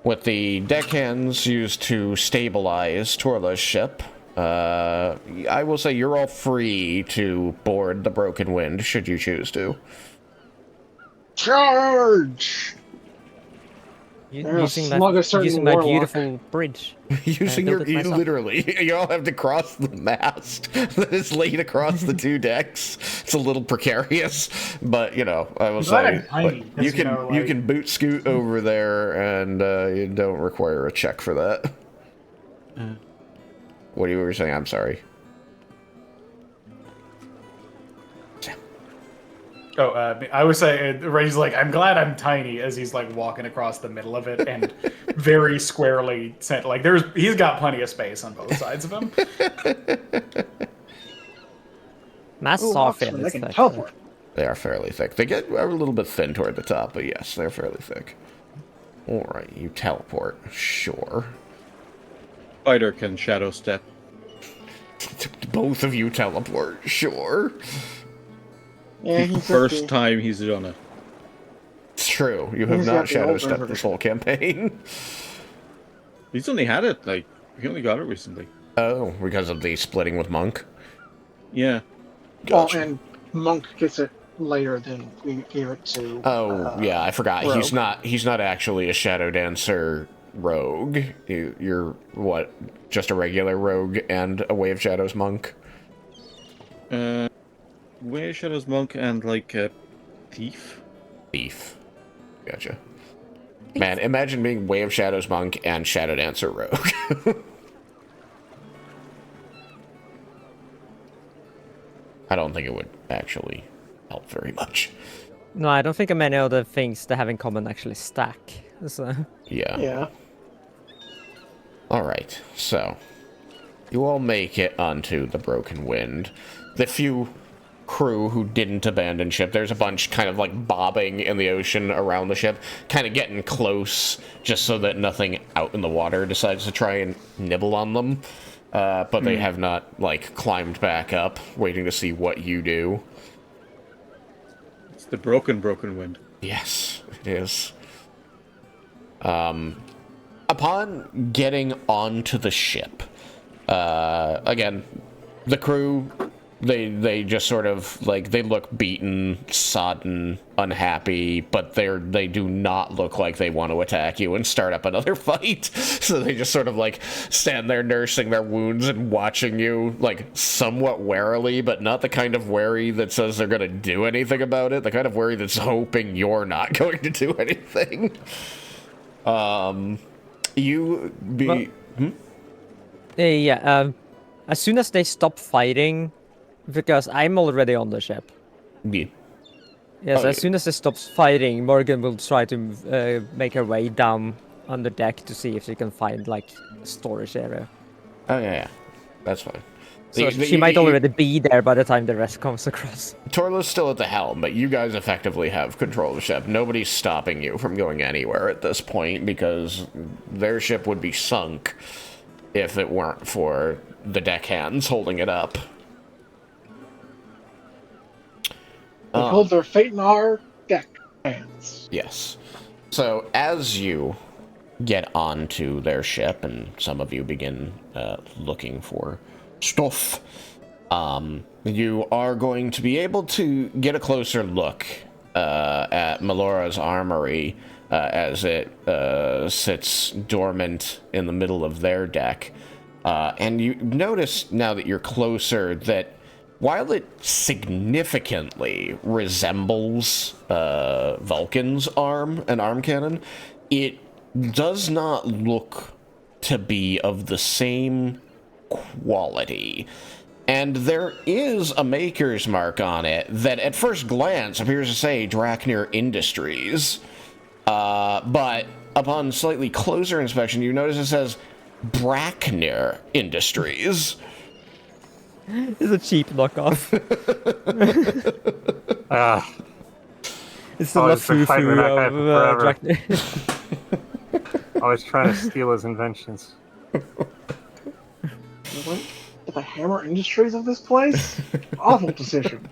with the deckhands used to stabilize Torla's ship, I will say you're all free to board the Broken Wind, should you choose to. Charge! Using slug a certain my warlock. beautiful bridge. Using built your, it myself. literally, you all have to cross the mast that is laid across the 2 decks. It's a little precarious, but, you know, I will glad say, I'm tiny, like, 'cause, you you know, you like- can boot scoot over there, and you don't require a check for that. What you were saying? I'm sorry. Oh, I would say, Ray's like, I'm glad I'm tiny, as he's like walking across the middle of it and very squarely set. Like, he's got plenty of space on both sides of him. Masts Ooh, are Oxford, fairly they can thick. teleport. They are fairly thick. They get a little bit thin toward the top, but yes, they're fairly thick. Alright, you teleport. Sure. Spider can shadow step. Both of you teleport. Sure. Yeah, he's First time he's done it. It's true. You have He's not got the shadow older stepped version. this whole campaign. He's only had it, like, he only got it recently. Oh, because of the splitting with Monk? Yeah. Gotcha. Well, and Monk gets it later than we gave it to. Oh, yeah, I forgot. Rogue. He's not actually a Shadow Dancer rogue. You're, what, just a regular rogue and a Way of Shadows monk? Way of Shadows Monk and, like, a thief? Thief. Gotcha. Man, imagine being Way of Shadows monk and Shadow Dancer rogue. I don't think it would actually help very much. No, I don't think many of the things they have in common actually stack. So. Yeah. Yeah. Alright, so you all make it onto the Broken Wind. The few crew who didn't abandon ship, there's a bunch kind of like bobbing in the ocean around the ship, kind of getting close just so that nothing out in the water decides to try and nibble on them. But they have not, like, climbed back up, waiting to see what you do. It's the broken wind. Yes, it is. Upon getting onto the ship, again, the crew, they just sort of, like, they look beaten, sodden, unhappy, but they do not look like they want to attack you and start up another fight. So they just sort of, like, stand there nursing their wounds and watching you, like, somewhat warily, but not the kind of wary that says they're gonna do anything about it, the kind of wary that's hoping you're not going to do anything. As soon as they stop fighting, because I'm already on the ship. Yeah. Yes, Oh, as yeah. soon as they stops fighting, Morgan will try to make her way down on the deck to see if she can find, like, a storage area. Oh, yeah. That's fine. So she might already be there by the time the rest comes across. Torla's still at the helm, but you guys effectively have control of the ship. Nobody's stopping you from going anywhere at this point, because their ship would be sunk if it weren't for the deckhands holding it up. They hold their fate in our deck hands. Yes. So as you get onto their ship, and some of you begin looking for stuff, you are going to be able to get a closer look at Melora's armory as it sits dormant in the middle of their deck. And you notice, now that you're closer, that while it significantly resembles Vulcan's arm and arm cannon, it does not look to be of the same quality. And there is a maker's mark on it that at first glance appears to say Draknir Industries. But upon slightly closer inspection, you notice it says Braknir Industries. It's a cheap knockoff. It's the Always been fighting with that guy Lafufu for forever. Draknir. Always trying to steal his inventions. What? The Hammer Industries of this place? Awful decision.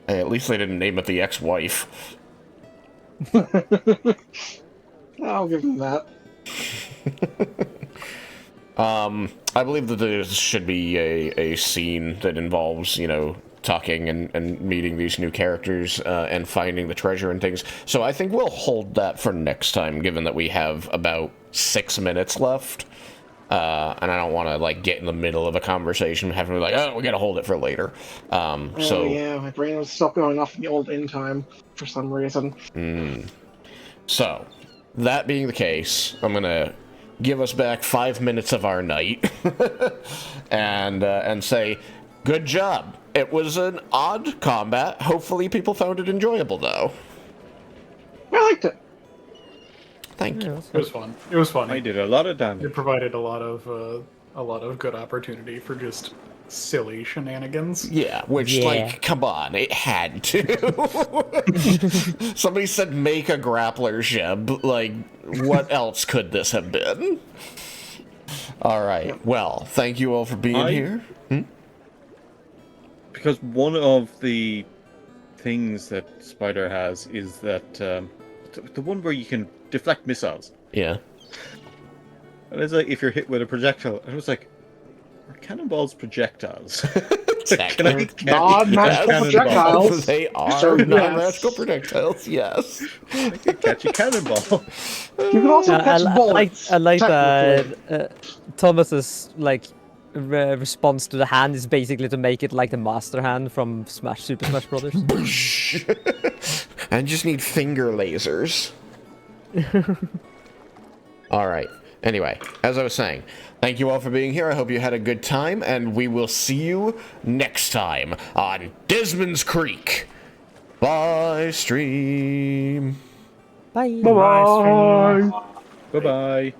Hey, at least they didn't name it the ex-wife. I'll give them that. I believe that there should be a scene that involves, you know, talking and meeting these new characters and finding the treasure and things. So I think we'll hold that for next time, given that we have about 6 minutes left. And I don't want to, like, get in the middle of a conversation and have to be like, oh, we gotta hold it for later. Oh, yeah, my brain was still going off in the old in time for some reason. So, that being the case, I'm gonna give us back 5 minutes of our night and say, good job. It was an odd combat. Hopefully people found it enjoyable, though. I liked it. Thank you. It was fun. It was fun. I did a lot of damage. It provided a lot of good opportunity for just silly shenanigans. Yeah, which, Yeah. like, come on, it had to. Somebody said make a grappler ship. Like, what else could this have been? All right. Well, thank you all for being here. Because one of the things that Spider has is that the one where you can deflect missiles. Yeah. And it's like if you're hit with a projectile, and it was like, are cannonballs projectiles? Non-magical projectiles. They are So, yes. non-magical projectiles, yes. I could catch a cannonball. You can also catch bullets. I like technically. that Thomas's like response to the hand is basically to make it like the Master Hand from Super Smash Brothers. I just need finger lasers. All right. Anyway, as I was saying, thank you all for being here. I hope you had a good time, and we will see you next time on Desmin's Creek. Bye, stream. Bye. Bye. Bye-bye.